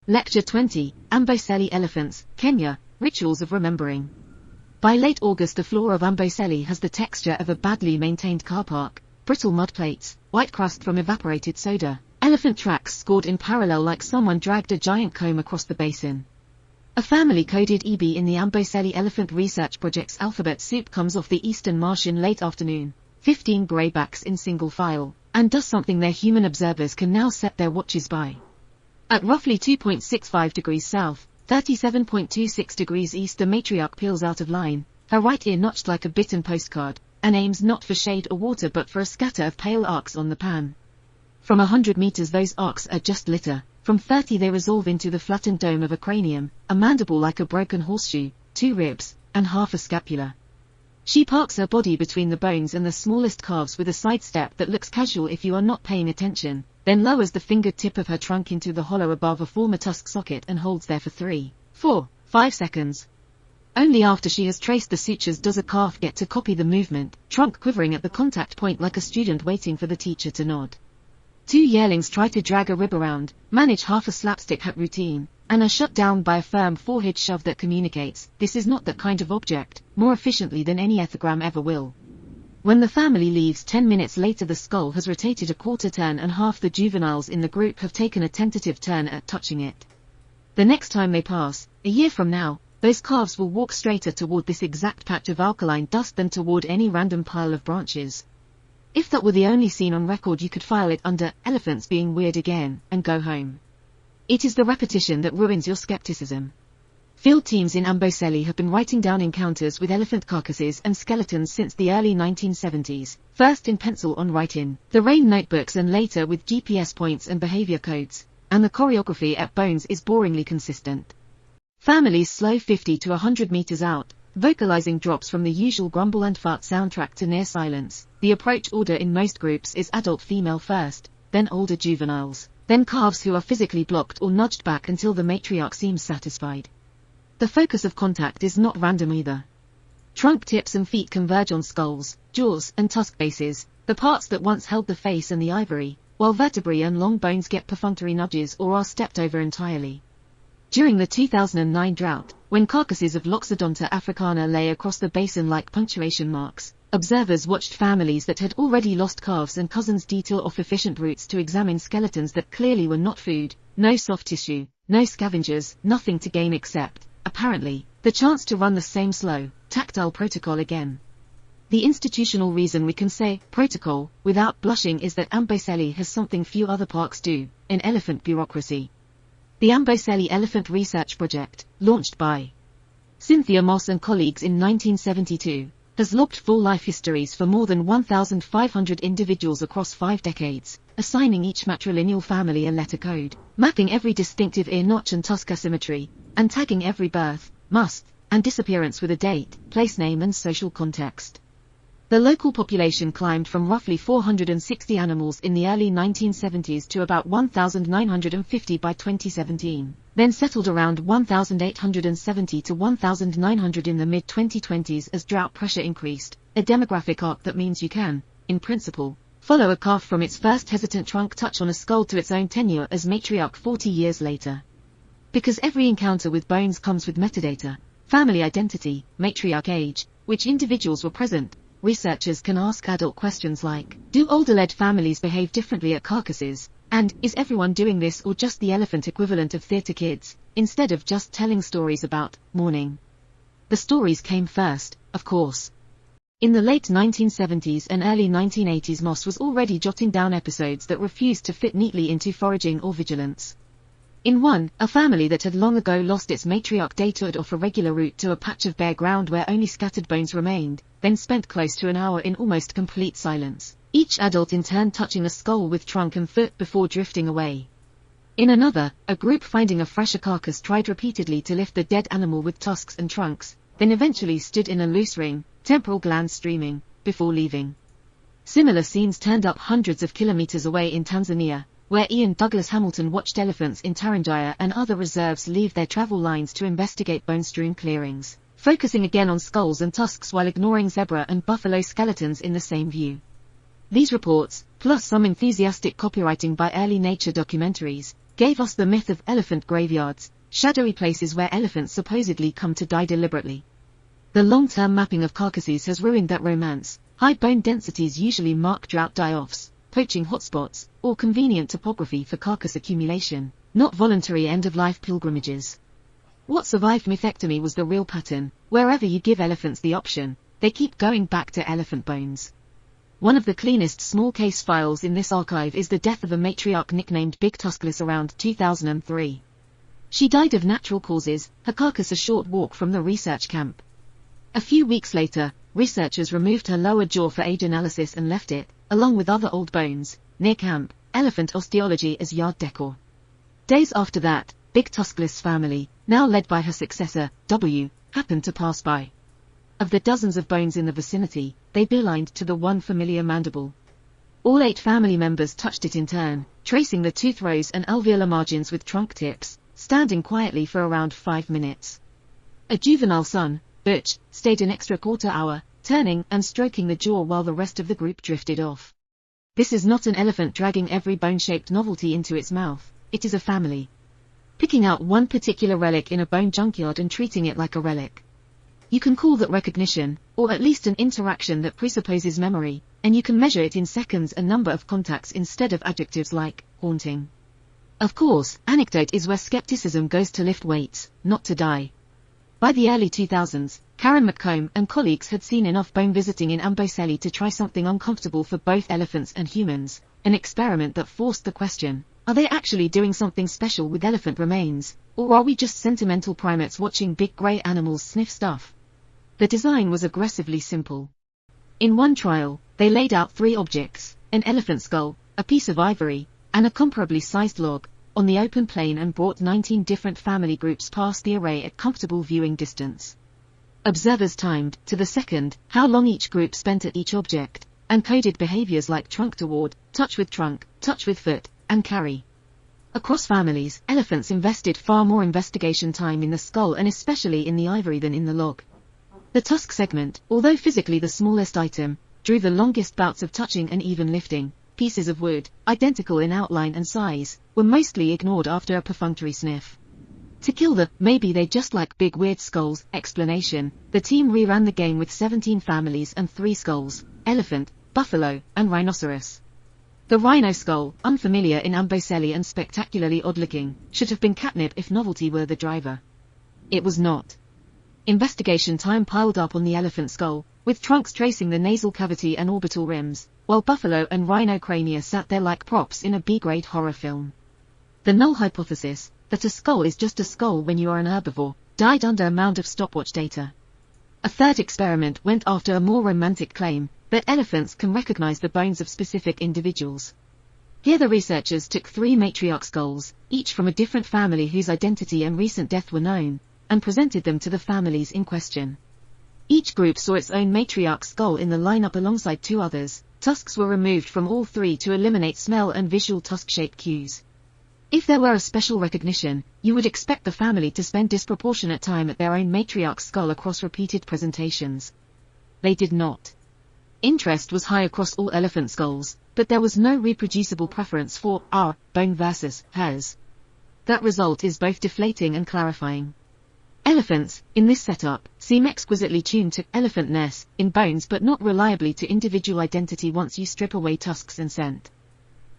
Lecture 20, Amboseli Elephants, Kenya, Rituals of Remembering. By late August the floor of Amboseli has the texture of a badly maintained car park, brittle mud plates, white crust from evaporated soda, elephant tracks scored in parallel like someone dragged a giant comb across the basin. A family coded EB in the Amboseli Elephant Research Project's alphabet soup comes off the eastern marsh in late afternoon, 15 greybacks in single file, and does something their human observers can now set their watches by. At roughly 2.65 degrees south, 37.26 degrees east the matriarch peels out of line, her right ear notched like a bitten postcard, and aims not for shade or water but for a scatter of pale arcs on the pan. From 100 meters those arcs are just litter, from 30 they resolve into the flattened dome of a cranium, a mandible like a broken horseshoe, 2 ribs, and half a scapula. She parks her body between the bones and the smallest calves with a sidestep that looks casual if you are not paying attention, then lowers the fingertip of her trunk into the hollow above a former tusk socket and holds there for 3, 4, 5 seconds. Only after she has traced the sutures does a calf get to copy the movement, trunk quivering at the contact point like a student waiting for the teacher to nod. 2 yearlings try to drag a rib around, manage half a slapstick hut routine, and are shut down by a firm forehead shove that communicates, this is not that kind of object, more efficiently than any ethogram ever will. When the family leaves 10 minutes later the skull has rotated a quarter turn and half the juveniles in the group have taken a tentative turn at touching it. The next time they pass, a year from now, those calves will walk straighter toward this exact patch of alkaline dust than toward any random pile of branches. If that were the only scene on record you could file it under elephants being weird again, and go home. It is the repetition that ruins your skepticism. Field teams in Amboseli have been writing down encounters with elephant carcasses and skeletons since the early 1970s, first in pencil on write-in, the rain notebooks and later with GPS points and behavior codes, and the choreography at Bones is boringly consistent. Families slow 50 to 100 meters out, vocalizing drops from the usual grumble and fart soundtrack to near silence. The approach order in most groups is adult female first, then older juveniles, then calves who are physically blocked or nudged back until the matriarch seems satisfied. The focus of contact is not random either. Trunk tips and feet converge on skulls, jaws, and tusk bases, the parts that once held the face and the ivory, while vertebrae and long bones get perfunctory nudges or are stepped over entirely. During the 2009 drought, when carcasses of Loxodonta africana lay across the basin like punctuation marks, observers watched families that had already lost calves and cousins detour off efficient routes to examine skeletons that clearly were not food, no soft tissue, no scavengers, nothing to gain except, apparently, the chance to run the same slow, tactile protocol again. The institutional reason we can say protocol without blushing is that Amboseli has something few other parks do, in elephant bureaucracy. The Amboseli Elephant Research Project, launched by Cynthia Moss and colleagues in 1972, has logged full life histories for more than 1,500 individuals across 5 decades, assigning each matrilineal family a letter code, mapping every distinctive ear notch and tusk asymmetry, and tagging every birth, must, and disappearance with a date, place name and social context. The local population climbed from roughly 460 animals in the early 1970s to about 1,950 by 2017, then settled around 1,870 to 1,900 in the mid-2020s as drought pressure increased, a demographic arc that means you can, in principle, follow a calf from its first hesitant trunk touch on a skull to its own tenure as matriarch 40 years later. Because every encounter with bones comes with metadata, family identity, matriarch age, which individuals were present, researchers can ask adult questions like, do older-led families behave differently at carcasses, and is everyone doing this or just the elephant equivalent of theatre kids, instead of just telling stories about mourning? The stories came first, of course. In the late 1970s and early 1980s Moss was already jotting down episodes that refused to fit neatly into foraging or vigilance. In one, a family that had long ago lost its matriarch detoured off a regular route to a patch of bare ground where only scattered bones remained, then spent close to an hour in almost complete silence, each adult in turn touching a skull with trunk and foot before drifting away. In another, a group finding a fresher carcass tried repeatedly to lift the dead animal with tusks and trunks, then eventually stood in a loose ring, temporal glands streaming, before leaving. Similar scenes turned up hundreds of kilometers away in Tanzania, where Ian Douglas Hamilton watched elephants in Tarangire and other reserves leave their travel lines to investigate bone-strewn clearings, focusing again on skulls and tusks while ignoring zebra and buffalo skeletons in the same view. These reports, plus some enthusiastic copywriting by early nature documentaries, gave us the myth of elephant graveyards, shadowy places where elephants supposedly come to die deliberately. The long-term mapping of carcasses has ruined that romance. High bone densities usually mark drought die-offs, poaching hotspots, or convenient topography for carcass accumulation, not voluntary end-of-life pilgrimages. What survived mythectomy was the real pattern. Wherever you give elephants the option, they keep going back to elephant bones. One of the cleanest small case files in this archive is the death of a matriarch nicknamed Big Tuskless around 2003. She died of natural causes, her carcass a short walk from the research camp. A few weeks later, researchers removed her lower jaw for age analysis and left it, along with other old bones, near camp, elephant osteology as yard decor. Days after that, Big Tuskless' family, now led by her successor, W, happened to pass by. Of the dozens of bones in the vicinity, they beelined to the one familiar mandible. All 8 family members touched it in turn, tracing the tooth rows and alveolar margins with trunk tips, standing quietly for around 5 minutes. A juvenile son, Butch, stayed an extra quarter hour, turning and stroking the jaw while the rest of the group drifted off. This is not an elephant dragging every bone-shaped novelty into its mouth, it is a family. Picking out one particular relic in a bone junkyard and treating it like a relic. You can call that recognition, or at least an interaction that presupposes memory, and you can measure it in seconds and number of contacts instead of adjectives like haunting. Of course, anecdote is where skepticism goes to lift weights, not to die. By the early 2000s, Karen McComb and colleagues had seen enough bone visiting in Amboseli to try something uncomfortable for both elephants and humans, an experiment that forced the question, are they actually doing something special with elephant remains, or are we just sentimental primates watching big grey animals sniff stuff? The design was aggressively simple. In one trial, they laid out 3 objects, an elephant skull, a piece of ivory, and a comparably sized log, on the open plain and brought 19 different family groups past the array at comfortable viewing distance. Observers timed, to the second, how long each group spent at each object, and coded behaviors like trunk toward, touch with trunk, touch with foot, and carry. Across families, elephants invested far more investigation time in the skull and especially in the ivory than in the log. The tusk segment, although physically the smallest item, drew the longest bouts of touching and even lifting. Pieces of wood, identical in outline and size, were mostly ignored after a perfunctory sniff. To kill the "maybe they just like big weird skulls" explanation, the team reran the game with 17 families and 3 skulls: elephant, buffalo, and rhinoceros. The rhino skull, unfamiliar in Amboseli and spectacularly odd-looking, should have been catnip if novelty were the driver. It was not. Investigation time piled up on the elephant skull, with trunks tracing the nasal cavity and orbital rims, while buffalo and rhino crania sat there like props in a B-grade horror film. The null hypothesis, that a skull is just a skull when you are an herbivore, died under a mound of stopwatch data. A third experiment went after a more romantic claim, that elephants can recognize the bones of specific individuals. Here the researchers took 3 matriarch skulls, each from a different family whose identity and recent death were known, and presented them to the families in question. Each group saw its own matriarch skull in the lineup alongside 2 others. Tusks were removed from all 3 to eliminate smell and visual tusk-shaped cues. If there were a special recognition, you would expect the family to spend disproportionate time at their own matriarch skull across repeated presentations. They did not. Interest was high across all elephant skulls, but there was no reproducible preference for our bone versus hers. That result is both deflating and clarifying. Elephants, in this setup, seem exquisitely tuned to elephantness in bones but not reliably to individual identity once you strip away tusks and scent.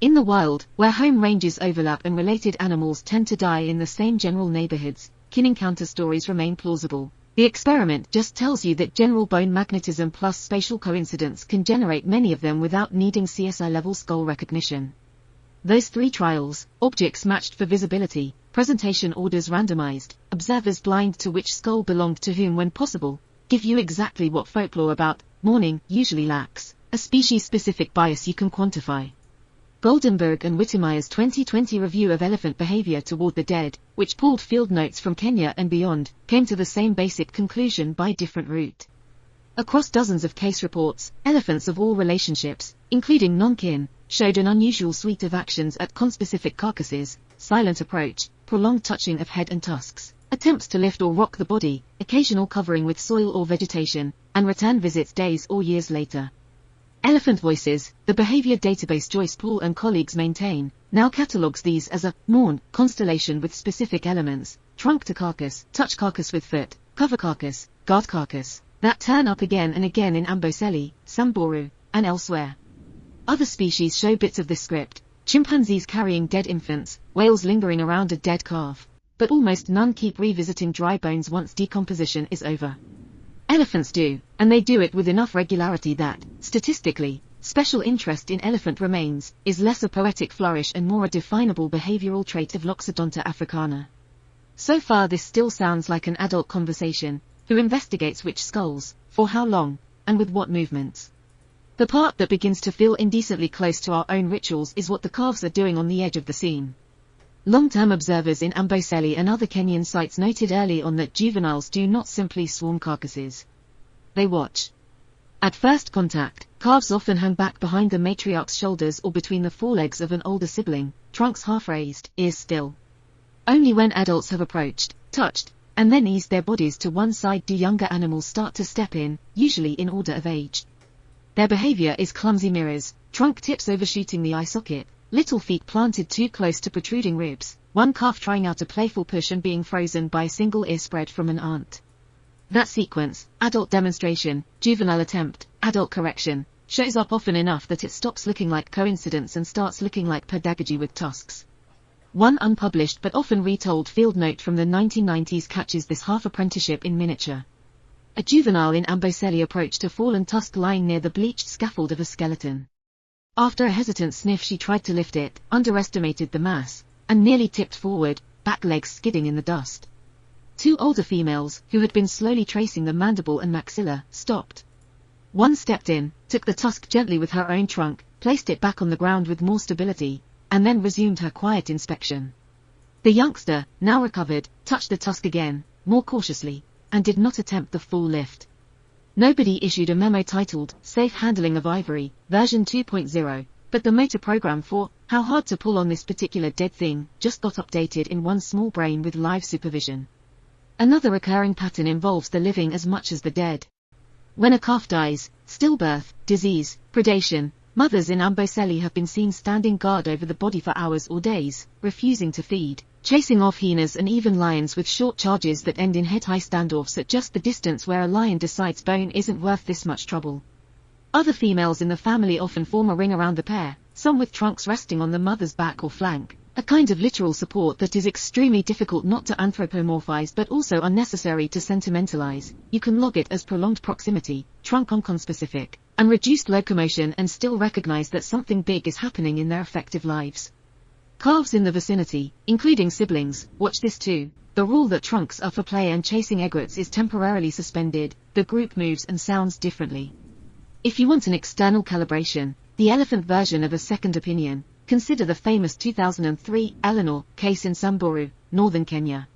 In the wild, where home ranges overlap and related animals tend to die in the same general neighborhoods, kin encounter stories remain plausible. The experiment just tells you that general bone magnetism plus spatial coincidence can generate many of them without needing CSI-level skull recognition. Those 3 trials, objects matched for visibility, presentation orders randomized, observers blind to which skull belonged to whom when possible, give you exactly what folklore about mourning usually lacks, a species-specific bias you can quantify. Goldenberg and Whittemeyer's 2020 review of elephant behavior toward the dead, which pulled field notes from Kenya and beyond, came to the same basic conclusion by different route. Across dozens of case reports, elephants of all relationships, including non-kin, showed an unusual suite of actions at conspecific carcasses: silent approach, prolonged touching of head and tusks, attempts to lift or rock the body, occasional covering with soil or vegetation, and return visits days or years later. Elephant Voices, the behavior database Joyce Paul and colleagues maintain, now catalogues these as a Morn constellation with specific elements: trunk to carcass, touch carcass with foot, cover carcass, guard carcass, that turn up again and again in Amboseli, Samburu, and elsewhere. Other species show bits of this script: chimpanzees carrying dead infants, whales lingering around a dead calf, but almost none keep revisiting dry bones once decomposition is over. Elephants do, and they do it with enough regularity that, statistically, special interest in elephant remains is less a poetic flourish and more a definable behavioral trait of Loxodonta africana. So far this still sounds like an adult conversation: who investigates which skulls, for how long, and with what movements. The part that begins to feel indecently close to our own rituals is what the calves are doing on the edge of the scene. Long-term observers in Amboseli and other Kenyan sites noted early on that juveniles do not simply swarm carcasses. They watch. At first contact, calves often hang back behind the matriarch's shoulders or between the forelegs of an older sibling, trunks half-raised, ears still. Only when adults have approached, touched, and then eased their bodies to one side do younger animals start to step in, usually in order of age. Their behavior is clumsy mirrors: trunk tips overshooting the eye socket, little feet planted too close to protruding ribs, one calf trying out a playful push and being frozen by a single ear spread from an aunt. That sequence, adult demonstration, juvenile attempt, adult correction, shows up often enough that it stops looking like coincidence and starts looking like pedagogy with tusks. One unpublished but often retold field note from the 1990s catches this half-apprenticeship in miniature. A juvenile in Amboseli approached a fallen tusk lying near the bleached scaffold of a skeleton. After a hesitant sniff she tried to lift it, underestimated the mass, and nearly tipped forward, back legs skidding in the dust. Two older females, who had been slowly tracing the mandible and maxilla, stopped. One stepped in, took the tusk gently with her own trunk, placed it back on the ground with more stability, and then resumed her quiet inspection. The youngster, now recovered, touched the tusk again, more cautiously, and did not attempt the full lift. Nobody issued a memo titled Safe Handling of Ivory, version 2.0, but the motor program for how hard to pull on this particular dead thing just got updated in one small brain with live supervision. Another recurring pattern involves the living as much as the dead. When a calf dies, stillbirth, disease, predation, mothers in Amboseli have been seen standing guard over the body for hours or days, refusing to feed, chasing off hyenas and even lions with short charges that end in head-high standoffs at just the distance where a lion decides bone isn't worth this much trouble. Other females in the family often form a ring around the pair, some with trunks resting on the mother's back or flank, a kind of literal support that is extremely difficult not to anthropomorphize but also unnecessary to sentimentalize. You can log it as prolonged proximity, trunk-on-conspecific, and reduced locomotion and still recognize that something big is happening in their effective lives. Calves in the vicinity, including siblings, watch this too. The rule that trunks are for play and chasing egrets is temporarily suspended. The group moves and sounds differently. If you want an external calibration, the elephant version of a second opinion, consider the famous 2003 Eleanor case in Samburu, northern Kenya.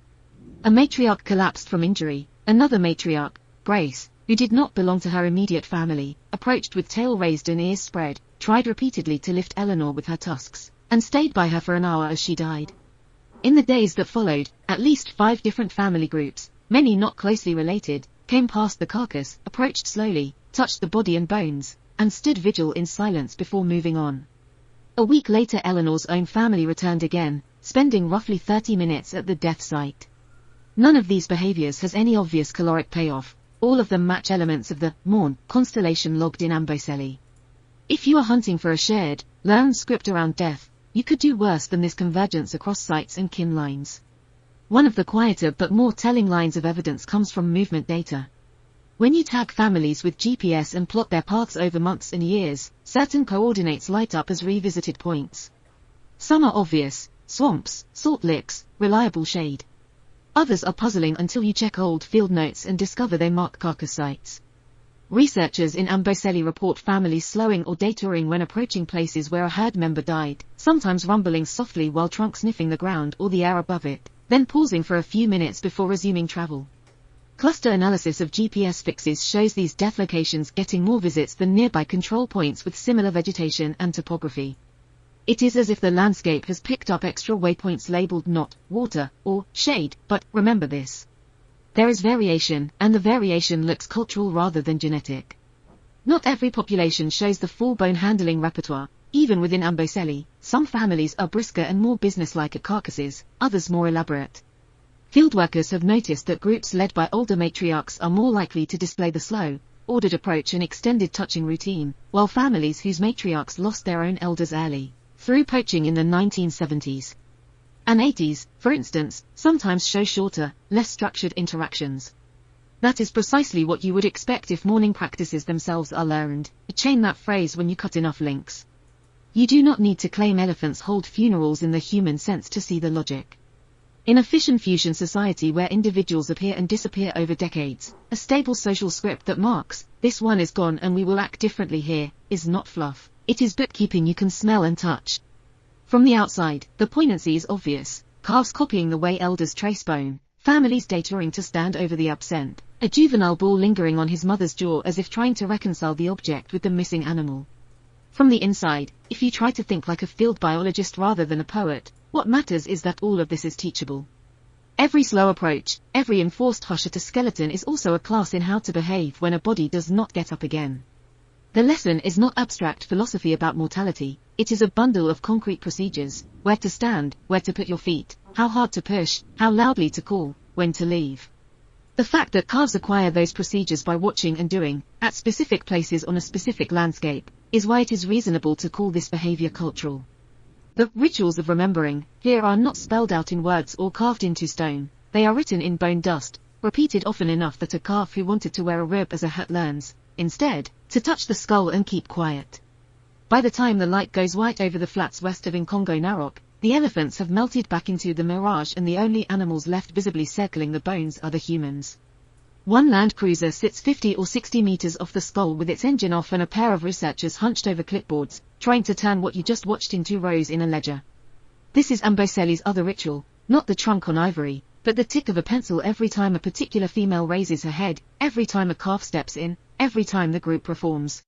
A matriarch collapsed from injury. Another matriarch, Grace, who did not belong to her immediate family, approached with tail raised and ears spread, tried repeatedly to lift Eleanor with her tusks, and stayed by her for an hour as she died. In the days that followed, at least 5 different family groups, many not closely related, came past the carcass, approached slowly, touched the body and bones, and stood vigil in silence before moving on. A week later Eleanor's own family returned again, spending roughly 30 minutes at the death site. None of these behaviors has any obvious caloric payoff. All of them match elements of the Morn constellation logged in Amboseli. If you are hunting for a shared, learned script around death, you could do worse than this convergence across sites and kin lines. One of the quieter but more telling lines of evidence comes from movement data. When you tag families with GPS and plot their paths over months and years, certain coordinates light up as revisited points. Some are obvious: swamps, salt licks, reliable shade. Others are puzzling until you check old field notes and discover they mark carcass sites. Researchers in Amboseli report families slowing or detouring when approaching places where a herd member died, sometimes rumbling softly while trunk sniffing the ground or the air above it, then pausing for a few minutes before resuming travel. Cluster analysis of GPS fixes shows these death locations getting more visits than nearby control points with similar vegetation and topography. It is as if the landscape has picked up extra waypoints labeled not water or shade, but remember this. There is variation, and the variation looks cultural rather than genetic. Not every population shows the full bone handling repertoire, Even within Amboseli, some families are brisker and more businesslike at carcasses, others more elaborate. Fieldworkers have noticed that groups led by older matriarchs are more likely to display the slow, ordered approach and extended touching routine, while families whose matriarchs lost their own elders early, through poaching in the 1970s and 80s, for instance, sometimes show shorter, less structured interactions. That is precisely what you would expect if mourning practices themselves are learned, a chain that phrase when you cut enough links. You do not need to claim elephants hold funerals in the human sense to see the logic. In a fission-fusion society where individuals appear and disappear over decades, a stable social script that marks, this one is gone and we will act differently here, is not fluff. It is bookkeeping you can smell and touch. From the outside, the poignancy is obvious, calves copying the way elders trace bone, families datoring to stand over the absent, a juvenile bull lingering on his mother's jaw as if trying to reconcile the object with the missing animal. From the inside, if you try to think like a field biologist rather than a poet, what matters is that all of this is teachable. Every slow approach, every enforced hush at a skeleton is also a class in how to behave when a body does not get up again. The lesson is not abstract philosophy about mortality, it is a bundle of concrete procedures, where to stand, where to put your feet, how hard to push, how loudly to call, when to leave. The fact that calves acquire those procedures by watching and doing, at specific places on a specific landscape, is why it is reasonable to call this behavior cultural. The rituals of remembering here are not spelled out in words or carved into stone, they are written in bone dust, repeated often enough that a calf who wanted to wear a rib as a hat learns, instead, to touch the skull and keep quiet. By the time the light goes white over the flats west of Nkongo Narok, the elephants have melted back into the mirage and the only animals left visibly circling the bones are the humans. One land cruiser sits 50 or 60 meters off the skull with its engine off and a pair of researchers hunched over clipboards, trying to turn what you just watched into rows in a ledger. This is Amboseli's other ritual, not the trunk on ivory, but the tick of a pencil every time a particular female raises her head, every time a calf steps in, every time the group performs.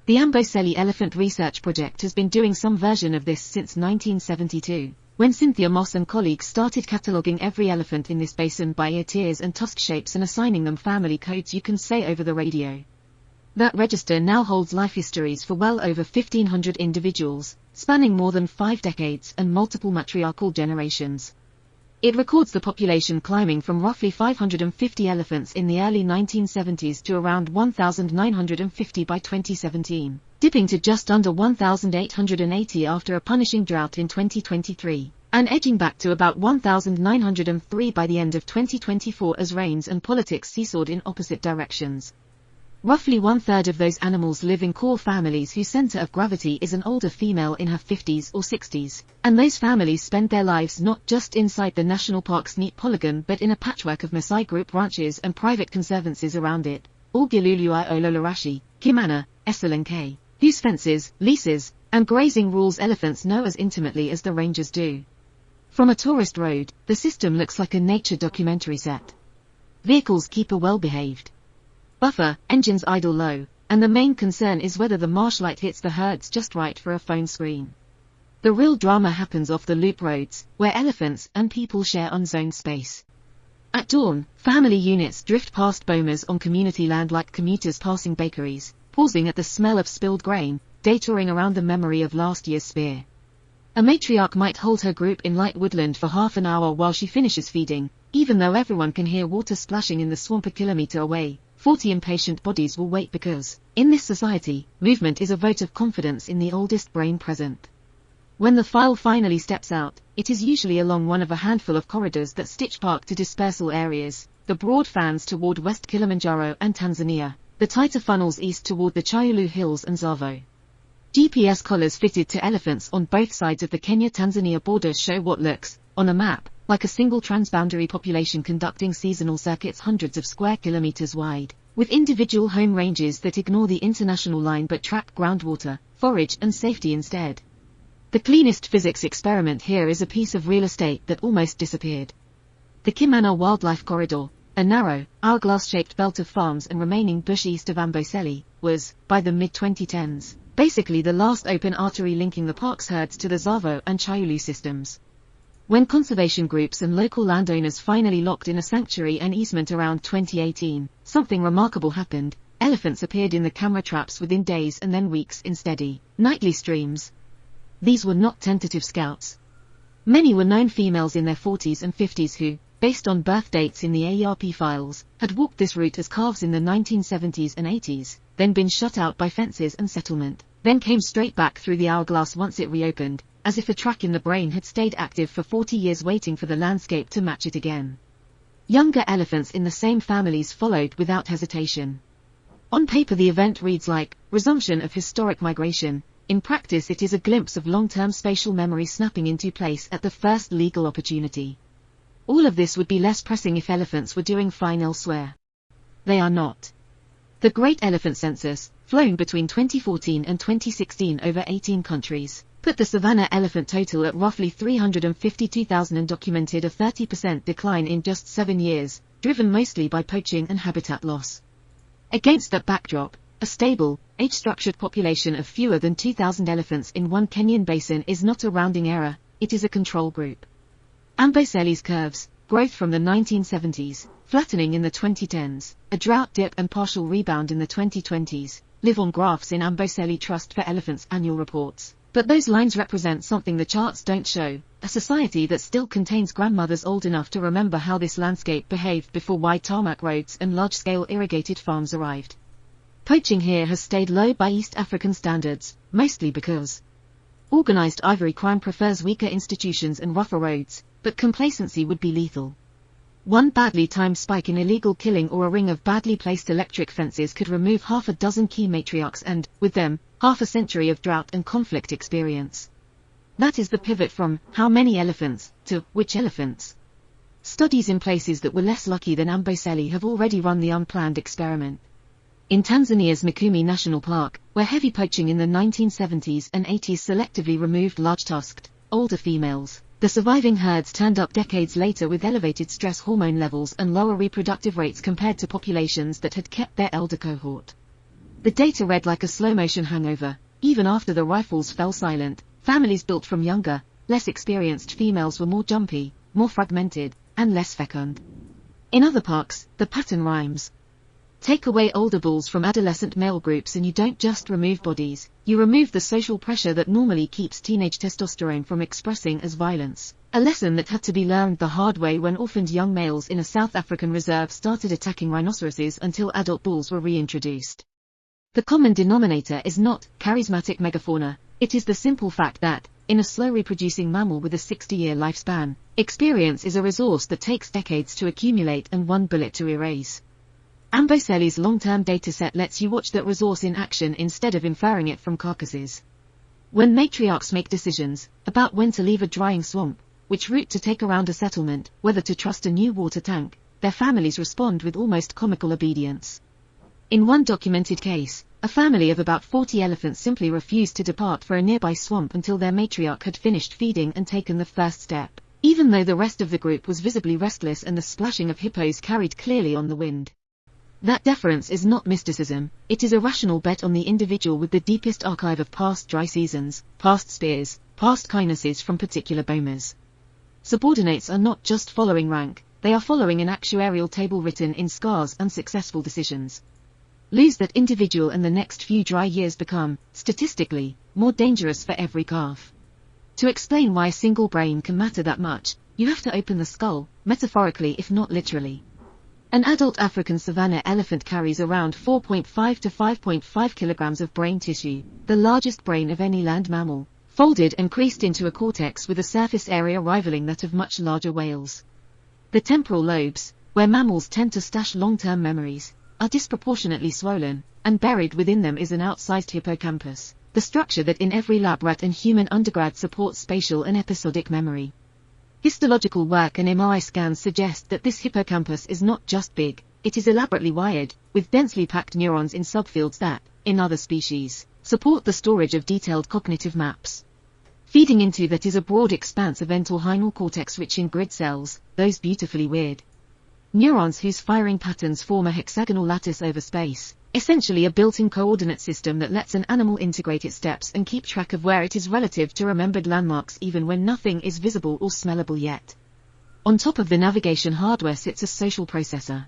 The Amboseli Elephant Research Project has been doing some version of this since 1972, when Cynthia Moss and colleagues started cataloguing every elephant in this basin by ear tiers and tusk shapes and assigning them family codes you can say over the radio. That register now holds life histories for well over 1,500 individuals, spanning more than 5 decades and multiple matriarchal generations. It records the population climbing from roughly 550 elephants in the early 1970s to around 1,950 by 2017, dipping to just under 1,880 after a punishing drought in 2023, and edging back to about 1,903 by the end of 2024 as rains and politics seesawed in opposite directions. Roughly 1/3 of those animals live in core families whose center of gravity is an older female in her 50s or 60s, and those families spend their lives not just inside the national park's neat polygon but in a patchwork of Maasai group ranches and private conservancies around it, all Gilului Ololarashi, Kimana, Eselenke, whose fences, leases, and grazing rules elephants know as intimately as the rangers do. From a tourist road, the system looks like a nature documentary set. Vehicles keep a well-behaved buffer, engines idle low, and the main concern is whether the marsh light hits the herds just right for a phone screen. The real drama happens off the loop roads, where elephants and people share unzoned space. At dawn, family units drift past bomas on community land like commuters passing bakeries, pausing at the smell of spilled grain, datoring around the memory of last year's spear. A matriarch might hold her group in light woodland for half an hour while she finishes feeding, even though everyone can hear water splashing in the swamp a kilometer away. 40 impatient bodies will wait because, in this society, movement is a vote of confidence in the oldest brain present. When the file finally steps out, it is usually along one of a handful of corridors that stitch park to dispersal areas, the broad fans toward West Kilimanjaro and Tanzania, the tighter funnels east toward the Chayulu Hills and Tsavo. GPS collars fitted to elephants on both sides of the Kenya-Tanzania border show what looks, on a map, like a single transboundary population conducting seasonal circuits hundreds of square kilometers wide, with individual home ranges that ignore the international line but track groundwater, forage and safety instead. The cleanest physics experiment here is a piece of real estate that almost disappeared. The Kimana Wildlife Corridor, a narrow, hourglass-shaped belt of farms and remaining bush east of Amboseli, was, by the mid-2010s, basically the last open artery linking the park's herds to the Tsavo and Chayulu systems. When conservation groups and local landowners finally locked in a sanctuary and easement around 2018, something remarkable happened. Elephants appeared in the camera traps within days and then weeks in steady, nightly streams. These were not tentative scouts. Many were known females in their 40s and 50s who, based on birth dates in the AARP files, had walked this route as calves in the 1970s and 80s, then been shut out by fences and settlement, then came straight back through the hourglass once it reopened, as if a track in the brain had stayed active for 40 years waiting for the landscape to match it again. Younger elephants in the same families followed without hesitation. On paper the event reads like resumption of historic migration. In practice it is a glimpse of long-term spatial memory snapping into place at the first legal opportunity. All of this would be less pressing if elephants were doing fine elsewhere. They are not. The Great Elephant Census, flown between 2014 and 2016 over 18 countries, put the savanna elephant total at roughly 352,000 and documented a 30% decline in just 7 years, driven mostly by poaching and habitat loss. Against that backdrop, a stable, age-structured population of fewer than 2,000 elephants in one Kenyan basin is not a rounding error, it is a control group. Amboseli's curves, growth from the 1970s, flattening in the 2010s, a drought dip and partial rebound in the 2020s, live on graphs in Amboseli Trust for Elephants annual reports. But those lines represent something the charts don't show, a society that still contains grandmothers old enough to remember how this landscape behaved before wide tarmac roads and large-scale irrigated farms arrived. Poaching here has stayed low by East African standards, mostly because organized ivory crime prefers weaker institutions and rougher roads, but complacency would be lethal. One badly timed spike in illegal killing or a ring of badly placed electric fences could remove half a dozen key matriarchs and, with them, half a century of drought and conflict experience. That is the pivot from how many elephants to which elephants. Studies in places that were less lucky than Amboseli have already run the unplanned experiment. In Tanzania's Mikumi National Park, where heavy poaching in the 1970s and 80s selectively removed large-tusked, older females, the surviving herds turned up decades later with elevated stress hormone levels and lower reproductive rates compared to populations that had kept their elder cohort. The data read like a slow-motion hangover. Even after the rifles fell silent, families built from younger, less experienced females were more jumpy, more fragmented, and less fecund. In other parks, the pattern rhymes. Take away older bulls from adolescent male groups and you don't just remove bodies, you remove the social pressure that normally keeps teenage testosterone from expressing as violence. A lesson that had to be learned the hard way when orphaned young males in a South African reserve started attacking rhinoceroses until adult bulls were reintroduced. The common denominator is not charismatic megafauna, it is the simple fact that, in a slow-reproducing mammal with a 60-year lifespan, experience is a resource that takes decades to accumulate and one bullet to erase. Amboseli's long-term dataset lets you watch that resource in action instead of inferring it from carcasses. When matriarchs make decisions about when to leave a drying swamp, which route to take around a settlement, whether to trust a new water tank, their families respond with almost comical obedience. In one documented case, a family of about 40 elephants simply refused to depart for a nearby swamp until their matriarch had finished feeding and taken the first step, even though the rest of the group was visibly restless and the splashing of hippos carried clearly on the wind. That deference is not mysticism, it is a rational bet on the individual with the deepest archive of past dry seasons, past spears, past kindnesses from particular bomas. Subordinates are not just following rank, they are following an actuarial table written in scars and successful decisions. Lose that individual and the next few dry years become, statistically, more dangerous for every calf. To explain why a single brain can matter that much, you have to open the skull, metaphorically if not literally. An adult African savanna elephant carries around 4.5 to 5.5 kilograms of brain tissue, the largest brain of any land mammal, folded and creased into a cortex with a surface area rivaling that of much larger whales. The temporal lobes, where mammals tend to stash long-term memories, are disproportionately swollen, and buried within them is an outsized hippocampus, the structure that in every lab rat and human undergrad supports spatial and episodic memory. Histological work and MRI scans suggest that this hippocampus is not just big, it is elaborately wired, with densely packed neurons in subfields that, in other species, support the storage of detailed cognitive maps. Feeding into that is a broad expanse of entorhinal cortex rich in grid cells, those beautifully weird neurons whose firing patterns form a hexagonal lattice over space, essentially a built-in coordinate system that lets an animal integrate its steps and keep track of where it is relative to remembered landmarks even when nothing is visible or smellable yet. On top of the navigation hardware sits a social processor.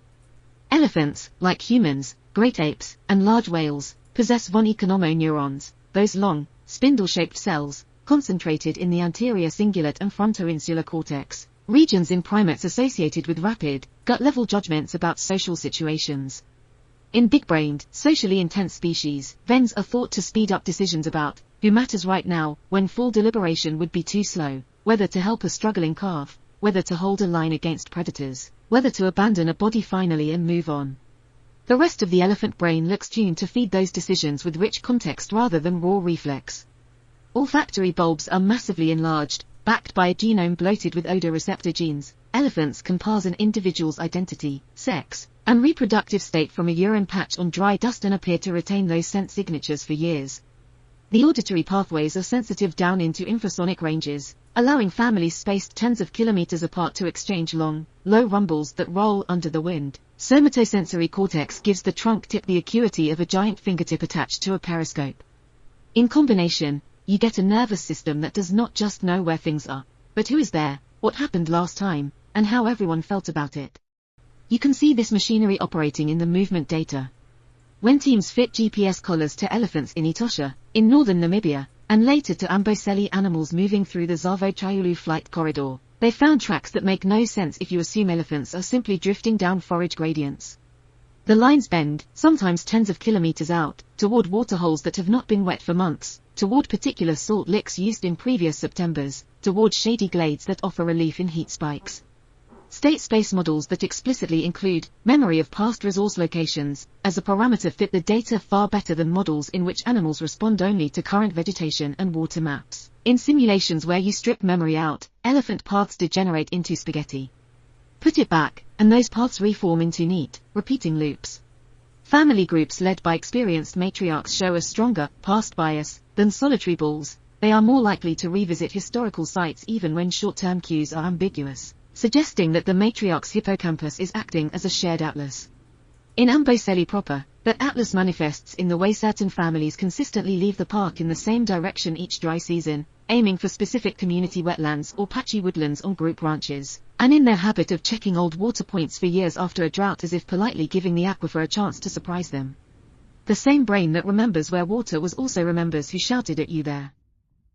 Elephants, like humans, great apes, and large whales, possess von economo-neurons, those long, spindle-shaped cells, concentrated in the anterior cingulate and frontoinsular cortex, regions in primates associated with rapid, gut-level judgments about social situations. In big-brained, socially intense species, VENs are thought to speed up decisions about who matters right now, when full deliberation would be too slow, whether to help a struggling calf, whether to hold a line against predators, whether to abandon a body finally and move on. The rest of the elephant brain looks tuned to feed those decisions with rich context rather than raw reflex. Olfactory bulbs are massively enlarged, backed by a genome bloated with odor receptor genes. Elephants can parse an individual's identity, sex, and reproductive state from a urine patch on dry dust and appear to retain those scent signatures for years. The auditory pathways are sensitive down into infrasonic ranges, allowing families spaced tens of kilometers apart to exchange long, low rumbles that roll under the wind. Somatosensory cortex gives the trunk tip the acuity of a giant fingertip attached to a periscope. In combination, you get a nervous system that does not just know where things are, but who is there, what happened last time, and how everyone felt about it. You can see this machinery operating in the movement data. When teams fit GPS collars to elephants in Etosha, in northern Namibia, and later to Amboseli animals moving through the Tsavo-Chayulu flight corridor, they found tracks that make no sense if you assume elephants are simply drifting down forage gradients. The lines bend, sometimes tens of kilometers out, toward waterholes that have not been wet for months, toward particular salt licks used in previous Septembers, toward shady glades that offer relief in heat spikes. State space models that explicitly include memory of past resource locations as a parameter fit the data far better than models in which animals respond only to current vegetation and water maps. In simulations where you strip memory out, elephant paths degenerate into spaghetti. Put it back, and those paths reform into neat, repeating loops. Family groups led by experienced matriarchs show a stronger past bias than solitary bulls. They are more likely to revisit historical sites even when short-term cues are ambiguous, suggesting that the matriarch's hippocampus is acting as a shared atlas. In Amboseli proper, that atlas manifests in the way certain families consistently leave the park in the same direction each dry season, aiming for specific community wetlands or patchy woodlands on group ranches, and in their habit of checking old water points for years after a drought as if politely giving the aquifer a chance to surprise them. The same brain that remembers where water was also remembers who shouted at you there.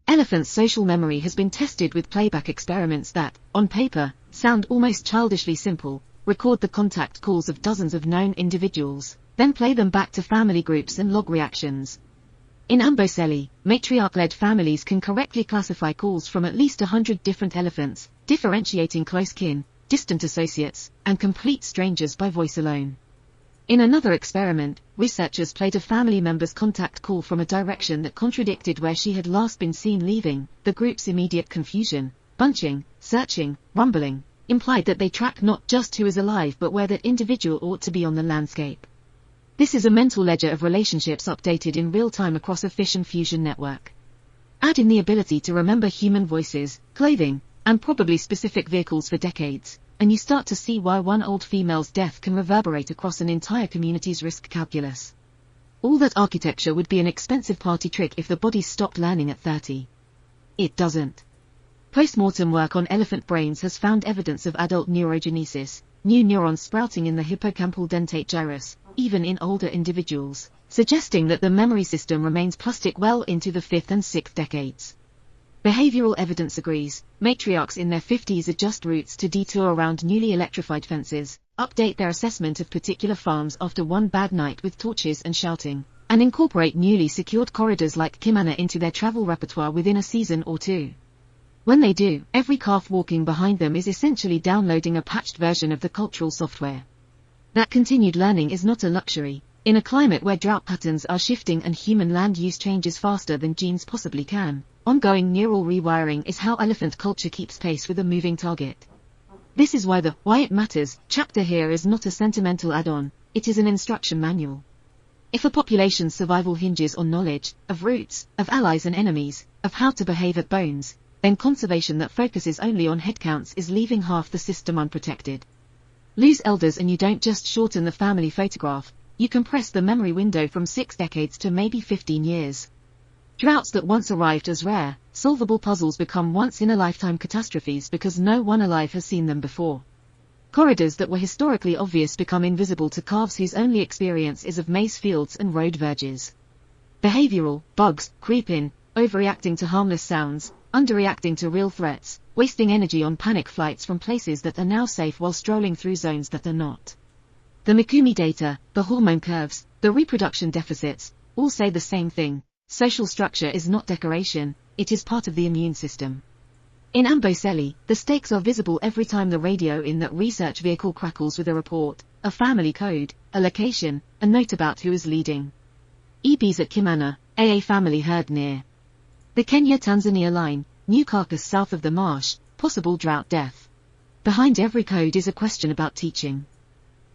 Elephants' social memory has been tested with playback experiments that, on paper, sound almost childishly simple. Record the contact calls of dozens of known individuals, then play them back to family groups and log reactions. In Amboseli, matriarch-led families can correctly classify calls from at least 100 different elephants, differentiating close kin, distant associates, and complete strangers by voice alone. In another experiment, researchers played a family member's contact call from a direction that contradicted where she had last been seen leaving. The group's immediate confusion, bunching, searching, rumbling, implied that they track not just who is alive but where that individual ought to be on the landscape. This is a mental ledger of relationships updated in real time across a fission fusion network. Add in the ability to remember human voices, clothing, and probably specific vehicles for decades, and you start to see why one old female's death can reverberate across an entire community's risk calculus. All that architecture would be an expensive party trick if the bodies stopped learning at 30. It doesn't. Post-mortem work on elephant brains has found evidence of adult neurogenesis, new neurons sprouting in the hippocampal dentate gyrus, even in older individuals, suggesting that the memory system remains plastic well into the 5th and 6th decades. Behavioral evidence agrees. Matriarchs in their 50s adjust routes to detour around newly electrified fences, update their assessment of particular farms after one bad night with torches and shouting, and incorporate newly secured corridors like Kimana into their travel repertoire within a season or two. When they do, every calf walking behind them is essentially downloading a patched version of the cultural software. That continued learning is not a luxury. In a climate where drought patterns are shifting and human land use changes faster than genes possibly can, ongoing neural rewiring is how elephant culture keeps pace with a moving target. This is why the Why It Matters chapter here is not a sentimental add-on, it is an instruction manual. If a population's survival hinges on knowledge, of roots, of allies and enemies, of how to behave at bones, then conservation that focuses only on headcounts is leaving half the system unprotected. Lose elders and you don't just shorten the family photograph, you compress the memory window from 6 decades to maybe 15 years. Droughts that once arrived as rare, solvable puzzles become once-in-a-lifetime catastrophes because no one alive has seen them before. Corridors that were historically obvious become invisible to calves whose only experience is of maize fields and road verges. Behavioral: bugs creep in, overreacting to harmless sounds, underreacting to real threats, wasting energy on panic flights from places that are now safe while strolling through zones that are not. The Mikumi data, the hormone curves, the reproduction deficits, all say the same thing: social structure is not decoration, it is part of the immune system. In Amboseli, the stakes are visible every time the radio in that research vehicle crackles with a report, a family code, a location, a note about who is leading. EBs at Kimana, AA family herd near the Kenya-Tanzania line, new carcass south of the marsh, possible drought death. Behind every code is a question about teaching.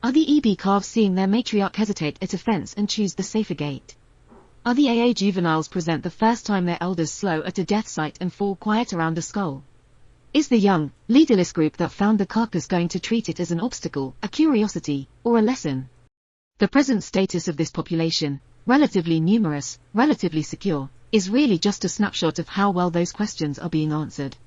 Are the EB calves seeing their matriarch hesitate at a fence and choose the safer gate? Are the AA juveniles present the first time their elders slow at a death site and fall quiet around a skull? Is the young, leaderless group that found the carcass going to treat it as an obstacle, a curiosity, or a lesson? The present status of this population, relatively numerous, relatively secure, is really just a snapshot of how well those questions are being answered.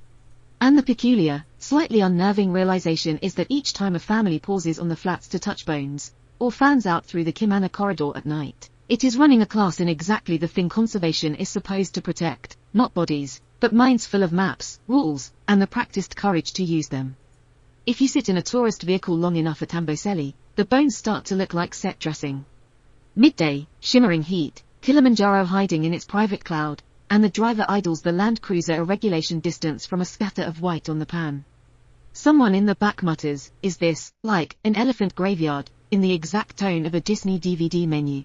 And the peculiar, slightly unnerving realization is that each time a family pauses on the flats to touch bones, or fans out through the Kimana corridor at night, it is running a class in exactly the thing conservation is supposed to protect: not bodies, but minds full of maps, rules, and the practiced courage to use them. If you sit in a tourist vehicle long enough at Amboseli, the bones start to look like set dressing. Midday, shimmering heat, Kilimanjaro hiding in its private cloud, and the driver idles the Land Cruiser a regulation distance from a scatter of white on the pan. Someone in the back mutters, "Is this, like, an elephant graveyard?" in the exact tone of a Disney DVD menu.